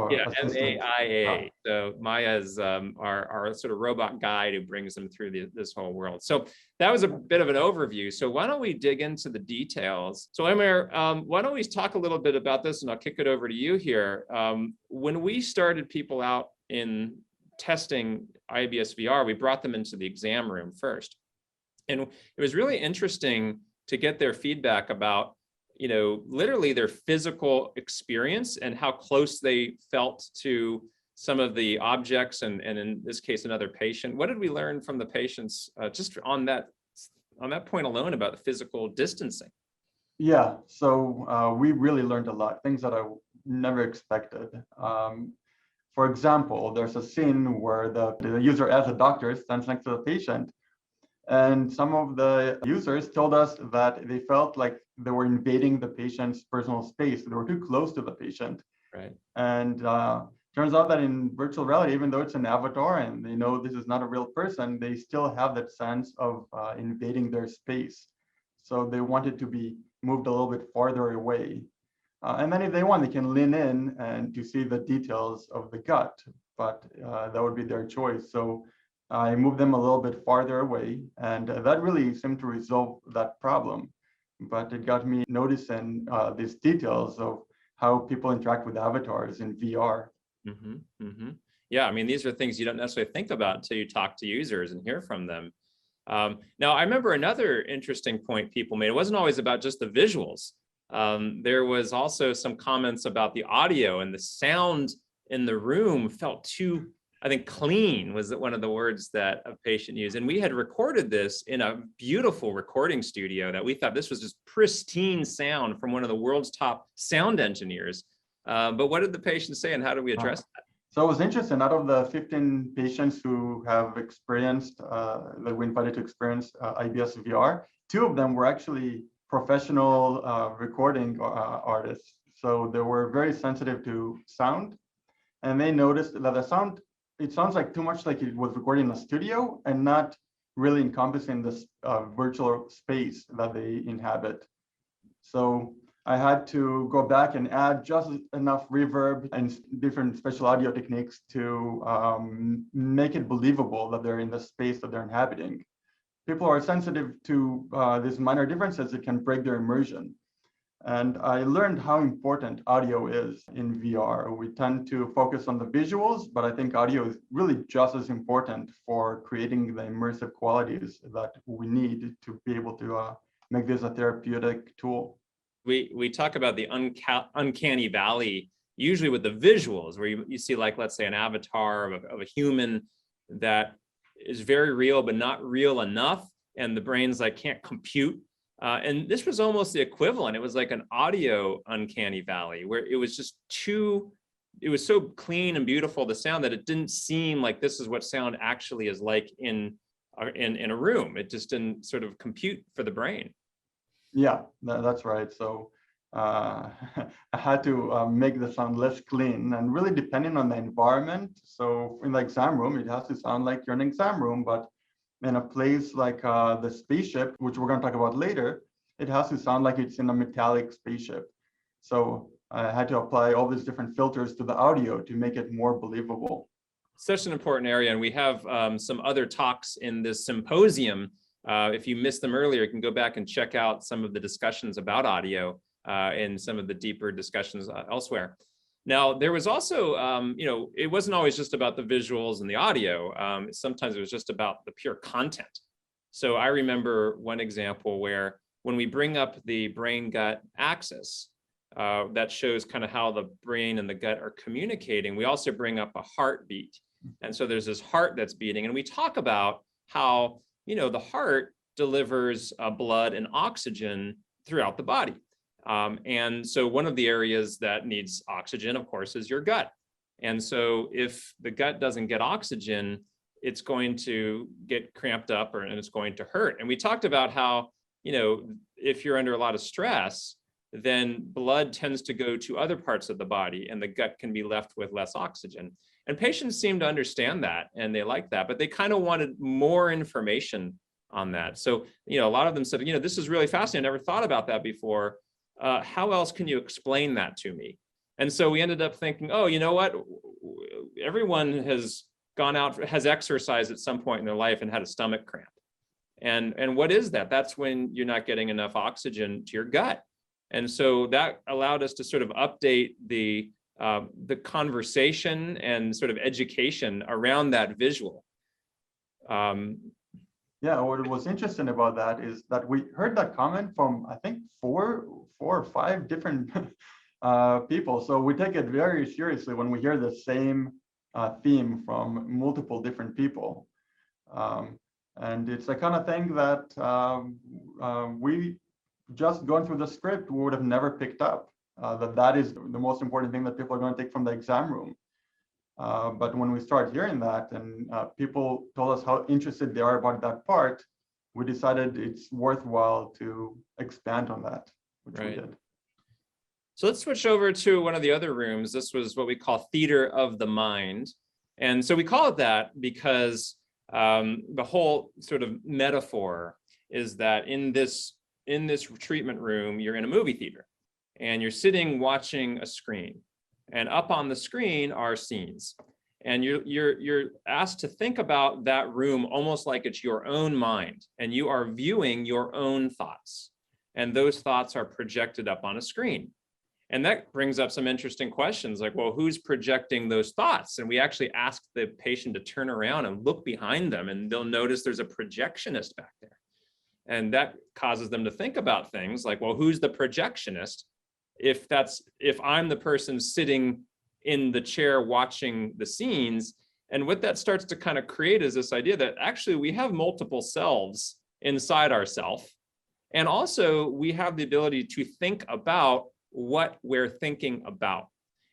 Yeah, MAIA. So Maya is our sort of robot guide who brings them through this whole world. So that was a bit of an overview. So why don't we dig into the details? So Omer, why don't we talk a little bit about this, and I'll kick it over to you here. When we started people out in testing IBS VR, we brought them into the exam room first. And it was really interesting to get their feedback about literally their physical experience and how close they felt to some of the objects, and in this case, another patient. What did we learn from the patients just on that point alone about the physical distancing? Yeah, so we really learned a lot, things that I never expected. For example, there's a scene where the user as a doctor stands next to the patient. And some of the users told us that they felt like they were invading the patient's personal space. They were too close to the patient. Right. And turns out that in virtual reality, even though it's an avatar and they know this is not a real person, they still have that sense of invading their space. So they wanted to be moved a little bit farther away. And then if they want, they can lean in and to see the details of the gut, but that would be their choice. So I moved them a little bit farther away, and that really seemed to resolve that problem. but it got me noticing these details of how people interact with avatars in VR. Yeah, I mean, these are things you don't necessarily think about until you talk to users and hear from them. Now, I remember another interesting point people made. It wasn't always about just the visuals. There was also some comments about the audio, and the sound in the room felt too, I think, clean was one of the words that a patient used. And we had recorded this in a beautiful recording studio that we thought this was just pristine sound from one of the world's top sound engineers. But what did the patient say, and how do we address that? So it was interesting. Out of the 15 patients who have experienced, that we invited to experience IBS VR, 2 of them were actually professional recording artists. So they were very sensitive to sound, and they noticed that the sound, it sounds like too much like it was recording in a studio and not really encompassing this virtual space that they inhabit. So I had to go back and add just enough reverb and different special audio techniques to make it believable that they're in the space that they're inhabiting. People are sensitive to these minor differences that can break their immersion. And I learned how important audio is in VR. We tend to focus on the visuals, but I think audio is really just as important for creating the immersive qualities that we need to be able to make this a therapeutic tool. We talk about the uncanny valley, usually with the visuals, where you see, like, let's say, an avatar of a human that is very real, but not real enough. And the brain's like, can't compute. And this was almost the equivalent. It was like an audio uncanny valley, where it was just it was so clean and beautiful, the sound, that it didn't seem like this is what sound actually is like in a room. It just didn't sort of compute for the brain. Yeah, that's right. So I had to make the sound less clean, and really depending on the environment. So in the exam room, it has to sound like you're in an exam room, but in a place like the spaceship, which we're going to talk about later, it has to sound like it's in a metallic spaceship. So I had to apply all these different filters to the audio to make it more believable. Such an important area. And we have some other talks in this symposium. If you missed them earlier, you can go back and check out some of the discussions about audio and some of the deeper discussions elsewhere. Now, there was also, it wasn't always just about the visuals and the audio. Sometimes it was just about the pure content. So I remember one example where when we bring up the brain-gut axis, that shows kind of how the brain and the gut are communicating, we also bring up a heartbeat. And so there's this heart that's beating, and we talk about how the heart delivers blood and oxygen throughout the body. And so one of the areas that needs oxygen, of course, is your gut. And so if the gut doesn't get oxygen, it's going to get cramped up and it's going to hurt. And we talked about how, if you're under a lot of stress, then blood tends to go to other parts of the body and the gut can be left with less oxygen. And patients seem to understand that and they like that, but they kind of wanted more information on that. So, a lot of them said, this is really fascinating. I never thought about that before. How else can you explain that to me? And so we ended up thinking, oh, you know what? Everyone has gone out, has exercised at some point in their life and had a stomach cramp. And what is that? That's when you're not getting enough oxygen to your gut. And so that allowed us to sort of update the conversation and sort of education around that visual. Yeah, what was interesting about that is that we heard that comment from, I think, four or five different people. So we take it very seriously when we hear the same theme from multiple different people. And it's the kind of thing that we just going through the script, we would have never picked up. That is the most important thing that people are going to take from the exam room. But when we start hearing that and people told us how interested they are about that part, we decided it's worthwhile to expand on that, which we did. So let's switch over to one of the other rooms. This was what we call theater of the mind. And so we call it that because the whole sort of metaphor is that in this treatment room, you're in a movie theater and you're sitting watching a screen. And up on the screen are scenes. And you're asked to think about that room almost like it's your own mind. And you are viewing your own thoughts. and those thoughts are projected up on a screen. And that brings up some interesting questions like, well, who's projecting those thoughts? And we actually ask the patient to turn around and look behind them, and they'll notice there's a projectionist back there. And that causes them to think about things like, well, who's the projectionist? If I'm the person sitting in the chair watching the scenes. And what that starts to kind of create is this idea that actually we have multiple selves inside ourself. And also we have the ability to think about what we're thinking about.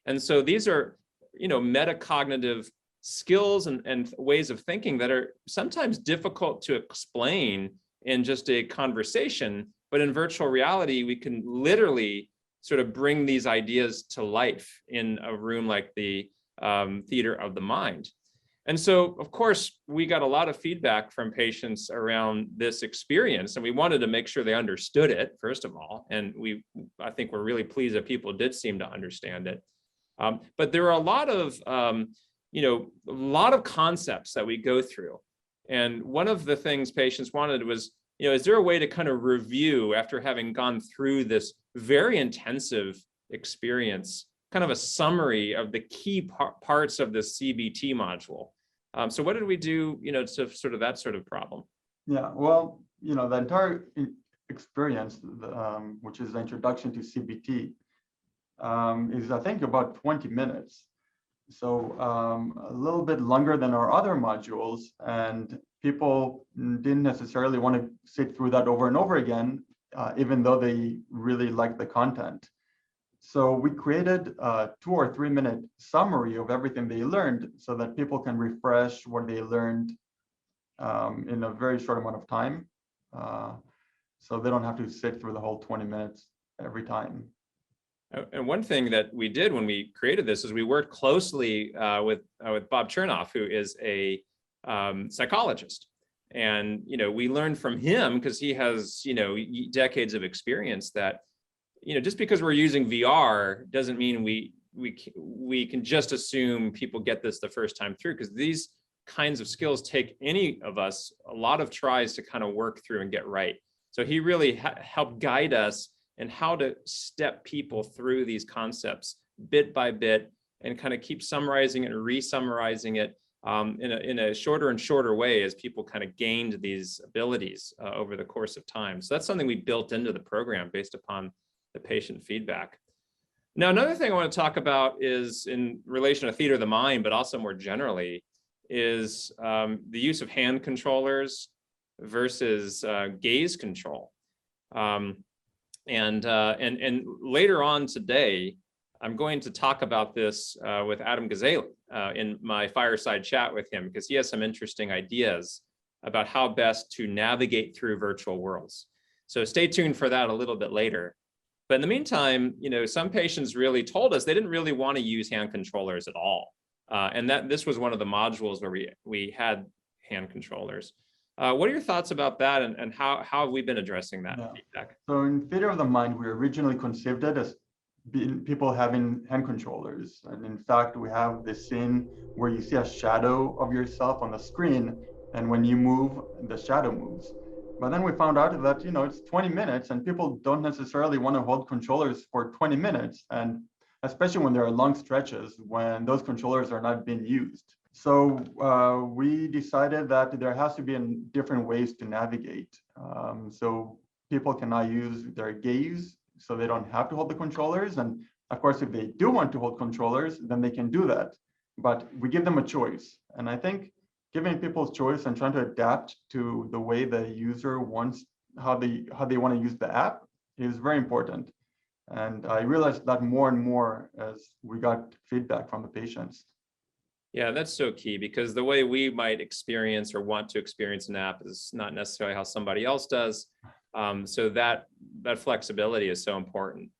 And so these are, metacognitive skills and ways of thinking that are sometimes difficult to explain in just a conversation, but in virtual reality, we can literally sort of bring these ideas to life in a room like the theater of the mind. And so, of course, we got a lot of feedback from patients around this experience, and we wanted to make sure they understood it, first of all. And I think we're really pleased that people did seem to understand it. But there are a lot of concepts that we go through. And one of the things patients wanted was, is there a way to kind of review after having gone through this very intensive experience, kind of a summary of the key parts of the CBT module? So what did we do, to sort of that sort of problem? Yeah, well, the entire experience, which is the introduction to CBT, is I think about 20 minutes. So a little bit longer than our other modules, and people didn't necessarily want to sit through that over and over again, even though they really liked the content. So we created a 2 or 3 minute summary of everything they learned so that people can refresh what they learned in a very short amount of time. So they don't have to sit through the whole 20 minutes every time. And one thing that we did when we created this is we worked closely with Bob Chernoff, who is a psychologist. And, we learned from him because he has, decades of experience that, just because we're using VR doesn't mean we can just assume people get this the first time through, because these kinds of skills take any of us a lot of tries to kind of work through and get right. So he really helped guide us in how to step people through these concepts bit by bit and kind of keep summarizing it and re-summarizing it in a shorter and shorter way as people kind of gained these abilities over the course of time. So that's something we built into the program based upon the patient feedback. Now, another thing I want to talk about is in relation to theater of the mind, but also more generally, is the use of hand controllers versus gaze control. And later on today, I'm going to talk about this with Adam Gazzaley in my fireside chat with him, because he has some interesting ideas about how best to navigate through virtual worlds. So stay tuned for that a little bit later. But in the meantime, some patients really told us they didn't really want to use hand controllers at all. And that this was one of the modules where we had hand controllers. What are your thoughts about that, and how have we been addressing that feedback? So in Theater of the Mind, we originally conceived it as people having hand controllers. And in fact, we have this scene where you see a shadow of yourself on the screen, and when you move, the shadow moves. But then we found out that, it's 20 minutes and people don't necessarily want to hold controllers for 20 minutes. And especially when there are long stretches when those controllers are not being used. So we decided that there has to be different ways to navigate. So people can now use their gaze so they don't have to hold the controllers. And of course, if they do want to hold controllers, then they can do that. But we give them a choice. And I think giving people choice and trying to adapt to the way the user wants, how they want to use the app is very important. And I realized that more and more as we got feedback from the patients. Yeah, that's so key, because the way we might experience or want to experience an app is not necessarily how somebody else does. So that flexibility is so important.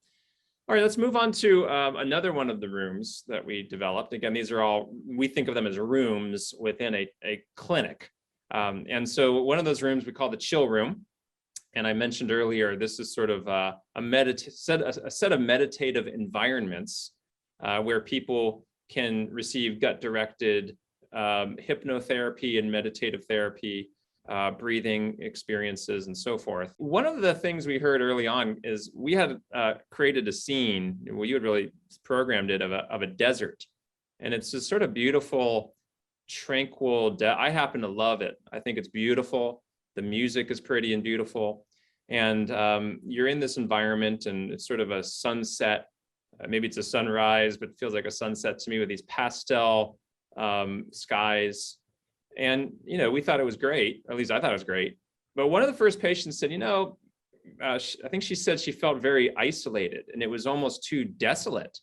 All right, let's move on to another one of the rooms that we developed. Again, these are all, we think of them as rooms within a clinic. And so one of those rooms we call the chill room. And I mentioned earlier, this is sort of a set of meditative environments where people can receive gut-directed hypnotherapy and meditative therapy breathing experiences and so forth. One of the things we heard early on is we had created a scene, well, you had really programmed it of a desert. And it's this sort of beautiful, tranquil, I happen to love it. I think it's beautiful. The music is pretty and beautiful. And you're in this environment and it's sort of a sunset. Maybe it's a sunrise, but it feels like a sunset to me with these pastel skies. And, we thought it was great, or at least I thought it was great. But one of the first patients said, I think she said she felt very isolated and it was almost too desolate.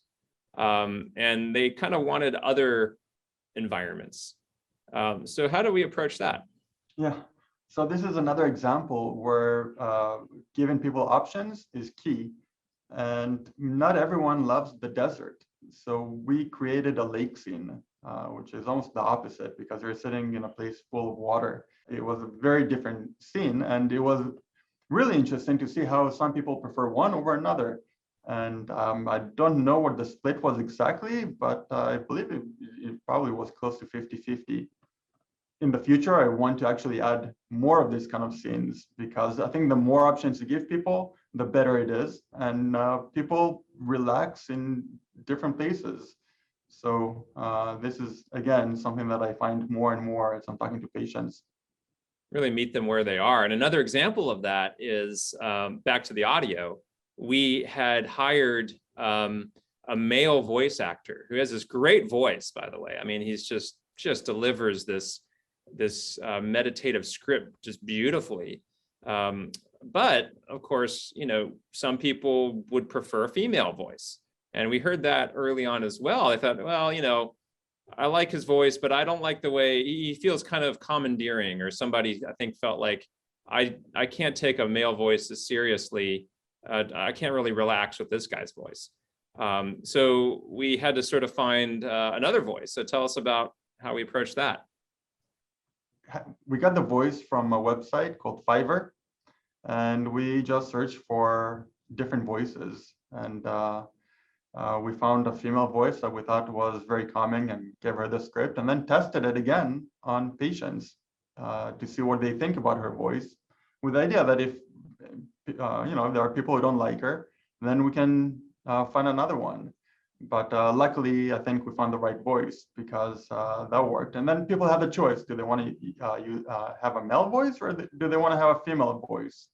And they kind of wanted other environments. So how do we approach that? Yeah, so this is another example where giving people options is key. And not everyone loves the desert. So we created a lake scene, which is almost the opposite because you're sitting in a place full of water. It was a very different scene. And it was really interesting to see how some people prefer one over another. And I don't know what the split was exactly, but I believe it probably was close to 50-50. In the future, I want to actually add more of these kind of scenes because I think the more options you give people, the better it is. And people relax in different places. So this is, again, something that I find more and more as I'm talking to patients. Really meet them where they are. And another example of that is back to the audio. We had hired a male voice actor who has this great voice, by the way. I mean, he's just delivers this meditative script just beautifully. But of course, some people would prefer a female voice. And we heard that early on as well. I thought, well, I like his voice, but I don't like the way he feels kind of commandeering, or somebody I think felt like I can't take a male voice as seriously. I can't really relax with this guy's voice. So we had to sort of find another voice. So tell us about how we approached that. We got the voice from a website called Fiverr, and we just searched for different voices. And we found a female voice that we thought was very calming and gave her the script, and then tested it again on patients to see what they think about her voice, with the idea that if there are people who don't like her, then we can find another one. But luckily, I think we found the right voice because that worked. And then people have a choice. Do they want to have a male voice, or do they want to have a female voice?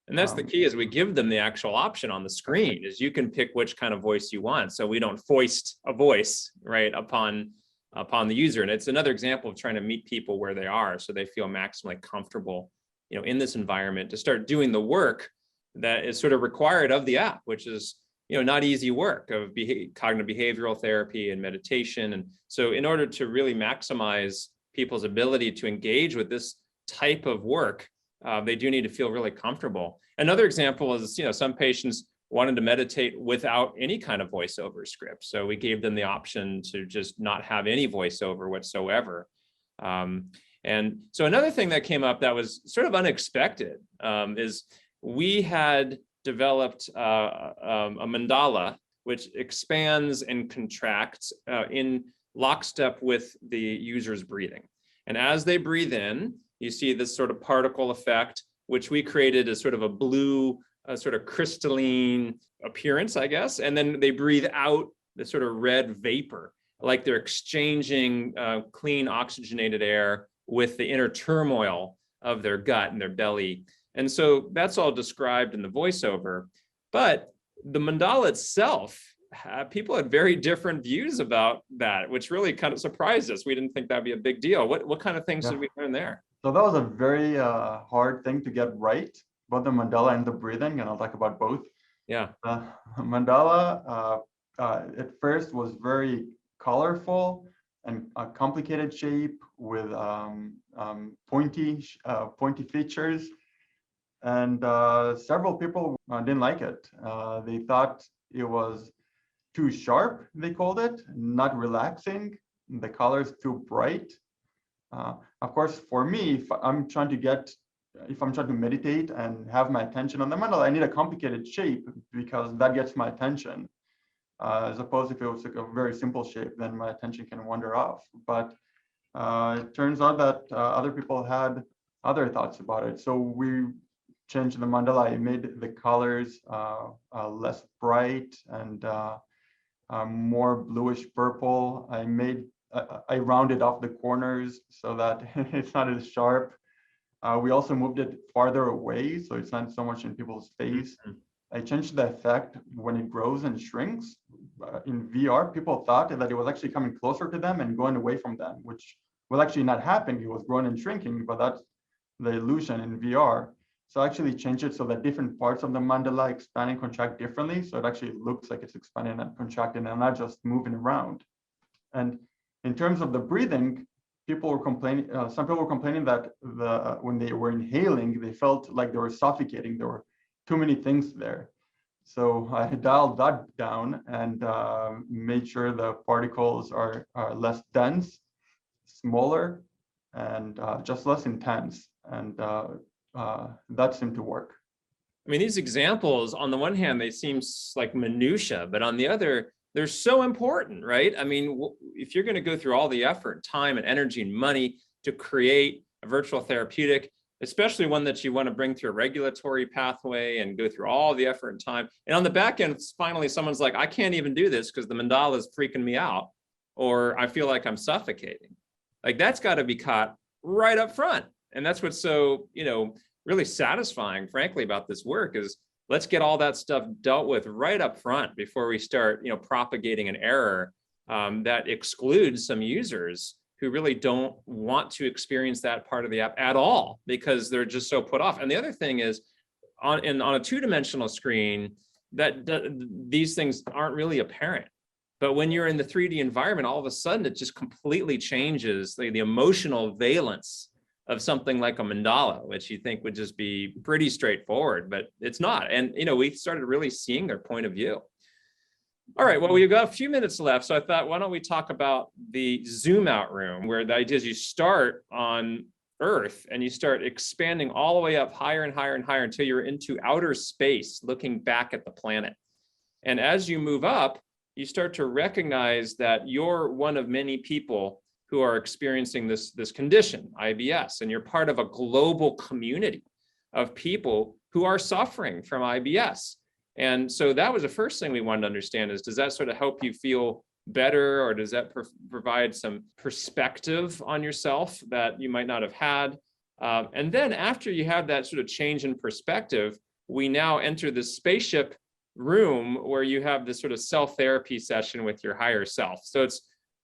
And that's the key, is we give them the actual option on the screen, is you can pick which kind of voice you want. So we don't foist a voice right upon the user. And it's another example of trying to meet people where they are so they feel maximally comfortable, in this environment to start doing the work that is sort of required of the app, which is, not easy work of cognitive behavioral therapy and meditation. And so in order to really maximize people's ability to engage with this type of work, they do need to feel really comfortable. Another example is, some patients wanted to meditate without any kind of voiceover script. So we gave them the option to just not have any voiceover whatsoever. And so another thing that came up that was sort of unexpected is we had developed a mandala, which expands and contracts in lockstep with the user's breathing. And as they breathe in, you see this sort of particle effect, which we created as sort of a blue, sort of crystalline appearance, I guess. And then they breathe out the sort of red vapor, like they're exchanging clean oxygenated air with the inner turmoil of their gut and their belly. And so that's all described in the voiceover. But the mandala itself, people had very different views about that, which really kind of surprised us. We didn't think that'd be a big deal. What kind of things did we learn there? So that was a very hard thing to get right, both the mandala and the breathing, and I'll talk about both. Yeah. Mandala at first was very colorful and a complicated shape with pointy features. And several people didn't like it. They thought it was too sharp, they called it, not relaxing. The colors too bright. Of course, for me, if I'm trying to meditate and have my attention on the mandala, I need a complicated shape because that gets my attention. As opposed if it was like a very simple shape, then my attention can wander off. But it turns out that other people had other thoughts about it. So we changed the mandala. I made the colors less bright and more bluish purple. I rounded off the corners so that it's not as sharp. We also moved it farther away, so it's not so much in people's face. I changed the effect when it grows and shrinks. In VR, people thought that it was actually coming closer to them and going away from them, which will actually not happen. It was growing and shrinking, but that's the illusion in VR. So I actually changed it so that different parts of the mandala expand and contract differently. So it actually looks like it's expanding and contracting and not just moving around. And in terms of the breathing, people were complaining, some people were complaining that when they were inhaling, they felt like they were suffocating. There were too many things there. So I dialed that down and made sure the particles are less dense, smaller, and just less intense. And that seemed to work. I mean, these examples, on the one hand, they seem like minutia, but on the other, they're so important, right? I mean, if you're going to go through all the effort, time, and energy and money to create a virtual therapeutic, especially one that you want to bring through a regulatory pathway and go through all the effort and time, and on the back end, finally, someone's like, I can't even do this because the mandala is freaking me out, or I feel like I'm suffocating. Like, that's got to be caught right up front. And that's what's so, really satisfying, frankly, about this work is let's get all that stuff dealt with right up front before we start, propagating an error that excludes some users who really don't want to experience that part of the app at all because they're just so put off. And the other thing is on a two-dimensional screen, that these things aren't really apparent. But when you're in the 3D environment, all of a sudden it just completely changes the emotional valence of something like a mandala, which you think would just be pretty straightforward, but it's not. And, we started really seeing their point of view. All right, well, we've got a few minutes left. So I thought, why don't we talk about the zoom out room, where the idea is you start on Earth and you start expanding all the way up higher and higher and higher until you're into outer space, looking back at the planet. And as you move up, you start to recognize that you're one of many people who are experiencing this condition, IBS, and you're part of a global community of people who are suffering from IBS. And so that was the first thing we wanted to understand is, does that sort of help you feel better, or does that provide some perspective on yourself that you might not have had? And then after you have that sort of change in perspective, we now enter the spaceship room where you have this sort of self-therapy session with your higher self. So it's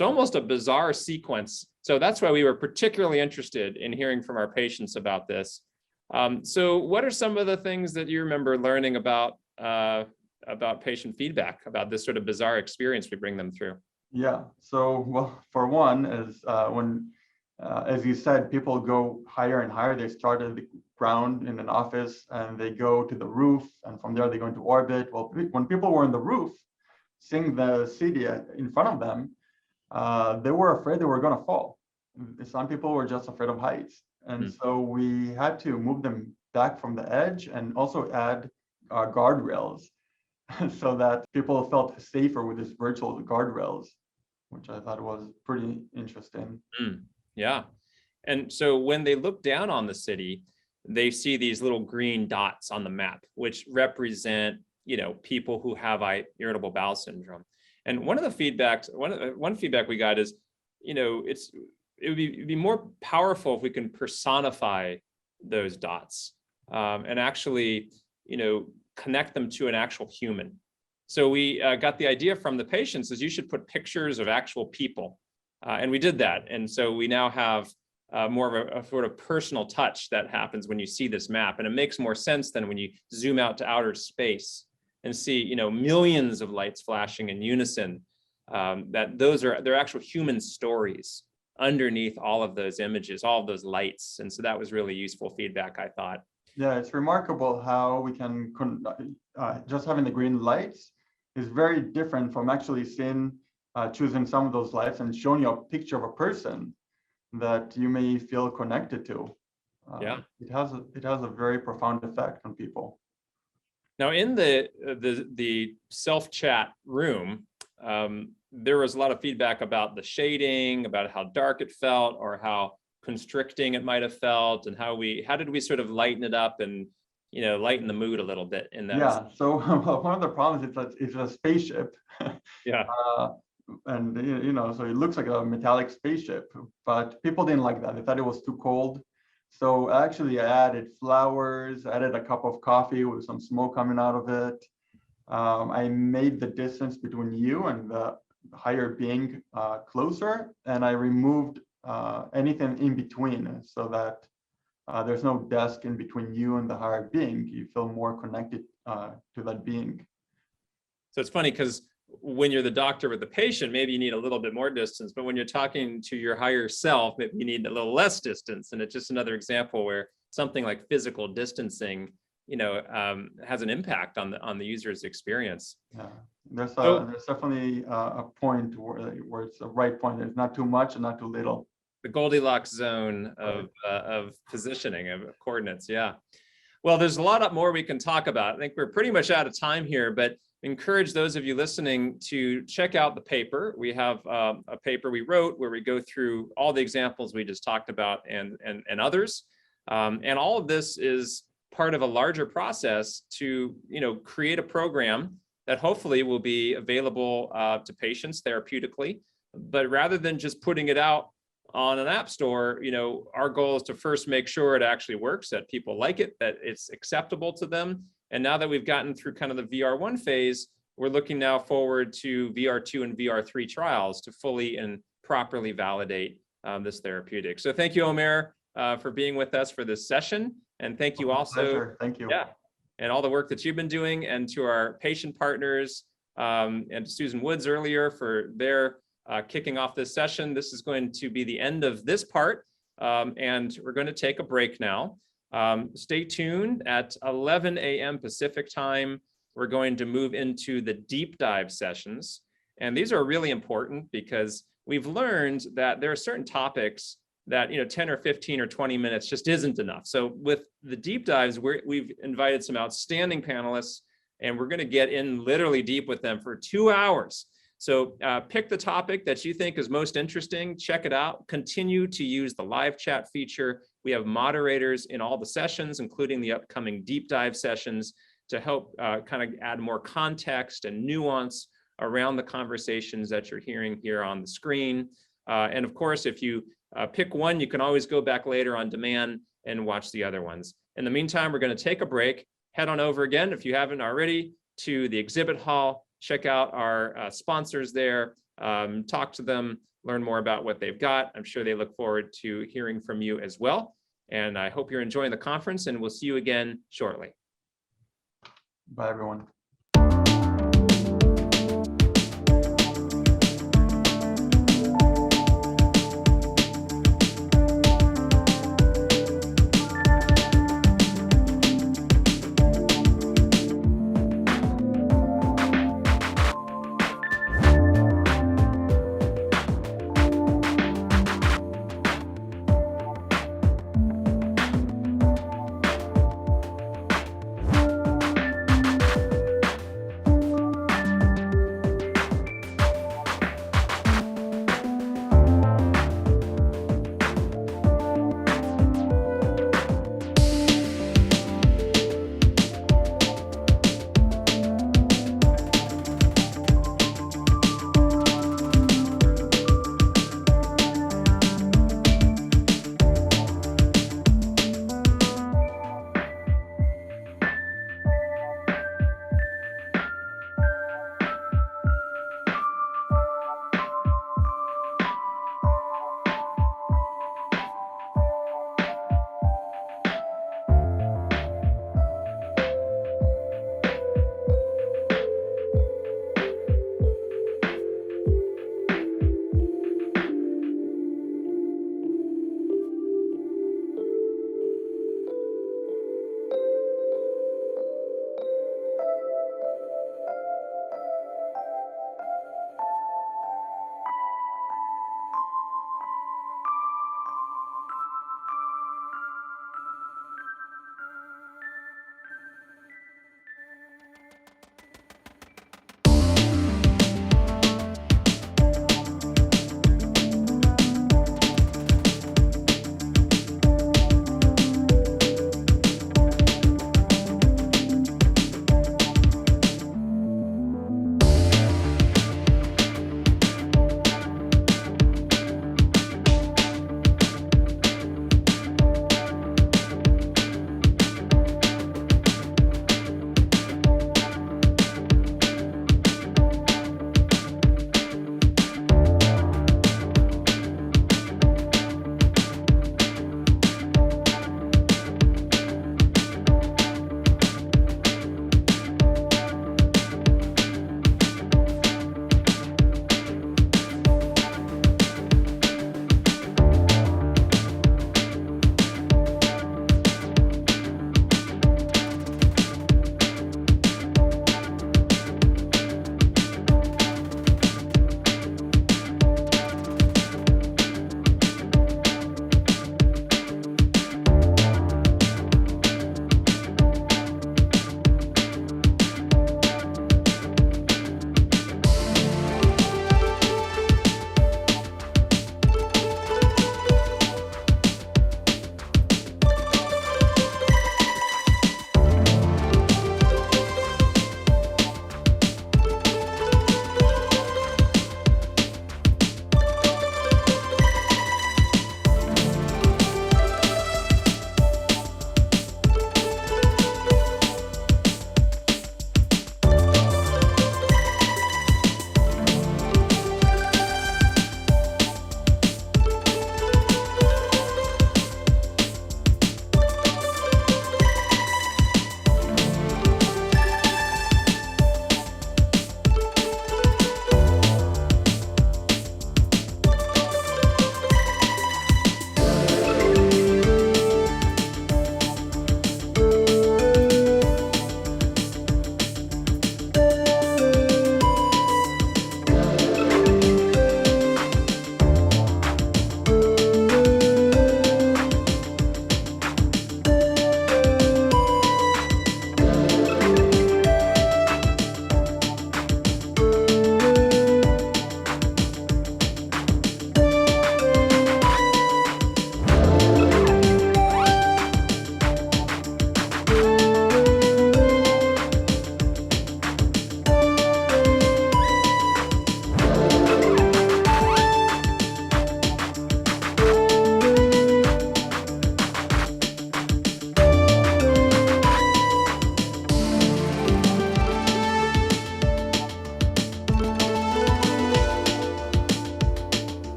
almost a bizarre sequence. So that's why we were particularly interested in hearing from our patients about this. So what are some of the things that you remember learning about patient feedback, about this sort of bizarre experience we bring them through? Yeah, so, well, for one is when, as you said, people go higher and higher. They start at the ground in an office and they go to the roof, and from there they go into orbit. Well, when people were on the roof, seeing the city in front of them, they were afraid they were going to fall. Some people were just afraid of heights. And so we had to move them back from the edge and also add guardrails so that people felt safer with these virtual guardrails, which I thought was pretty interesting. Yeah. And so when they look down on the city, they see these little green dots on the map, which represent, people who have irritable bowel syndrome. And one of the feedbacks, one feedback we got is, it would be more powerful if we can personify those dots and actually, connect them to an actual human. So we got the idea from the patients is you should put pictures of actual people. And we did that. And so we now have more of a sort of personal touch that happens when you see this map. And it makes more sense than when you zoom out to outer space and see, millions of lights flashing in unison, that they're actual human stories underneath all of those images, all of those lights. And so that was really useful feedback, I thought. Yeah, it's remarkable how we can, just having the green lights is very different from actually choosing some of those lights and showing you a picture of a person that you may feel connected to. Yeah, it has a very profound effect on people. Now in the self-chat room, there was a lot of feedback about the shading, about how dark it felt, or how constricting it might have felt, and how did we sort of lighten it up and, lighten the mood a little bit in that? Yeah, so one of the problems is that it's a spaceship. Yeah. And so it looks like a metallic spaceship, but people didn't like that. They thought it was too cold. So actually I added flowers, added a cup of coffee with some smoke coming out of it. I made the distance between you and the higher being closer, and I removed anything in between so that there's no desk in between you and the higher being. You feel more connected to that being. So it's funny because when you're the doctor with the patient, maybe you need a little bit more distance, but when you're talking to your higher self, maybe you need a little less distance. And it's just another example where something like physical distancing, has an impact on the user's experience. Yeah, there's definitely a point where it's the right point. There's not too much and not too little. The Goldilocks zone of positioning, of coordinates. Yeah. Well, there's a lot more we can talk about. I think we're pretty much out of time here, but encourage those of you listening to check out the paper. We have a paper we wrote where we go through all the examples we just talked about and others. And all of this is part of a larger process to create a program that hopefully will be available to patients therapeutically. But rather than just putting it out on an app store, our goal is to first make sure it actually works, that people like it, that it's acceptable to them. And now that we've gotten through kind of the VR1 phase, we're looking now forward to VR2 and VR3 trials to fully and properly validate this therapeutic. So thank you, Omer, for being with us for this session. And thank you also. Pleasure. Thank you. Yeah, and all the work that you've been doing, and to our patient partners and Susan Woods earlier for their kicking off this session. This is going to be the end of this part, and we're going to take a break now. Stay tuned. At 11 a.m. Pacific time, we're going to move into the deep dive sessions. And these are really important because we've learned that there are certain topics that 10 or 15 or 20 minutes just isn't enough. So with the deep dives, we've invited some outstanding panelists, and we're going to get in literally deep with them for 2 hours. So pick the topic that you think is most interesting, check it out, continue to use the live chat feature. We have moderators in all the sessions, including the upcoming deep dive sessions, to help kind of add more context and nuance around the conversations that you're hearing here on the screen. And of course, if you pick one, you can always go back later on demand and watch the other ones. In the meantime, we're going to take a break. Head on over again, if you haven't already, to the exhibit hall. Check out our sponsors there, talk to them, learn more about what they've got. I'm sure they look forward to hearing from you as well. And I hope you're enjoying the conference, and we'll see you again shortly. Bye, everyone.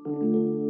you.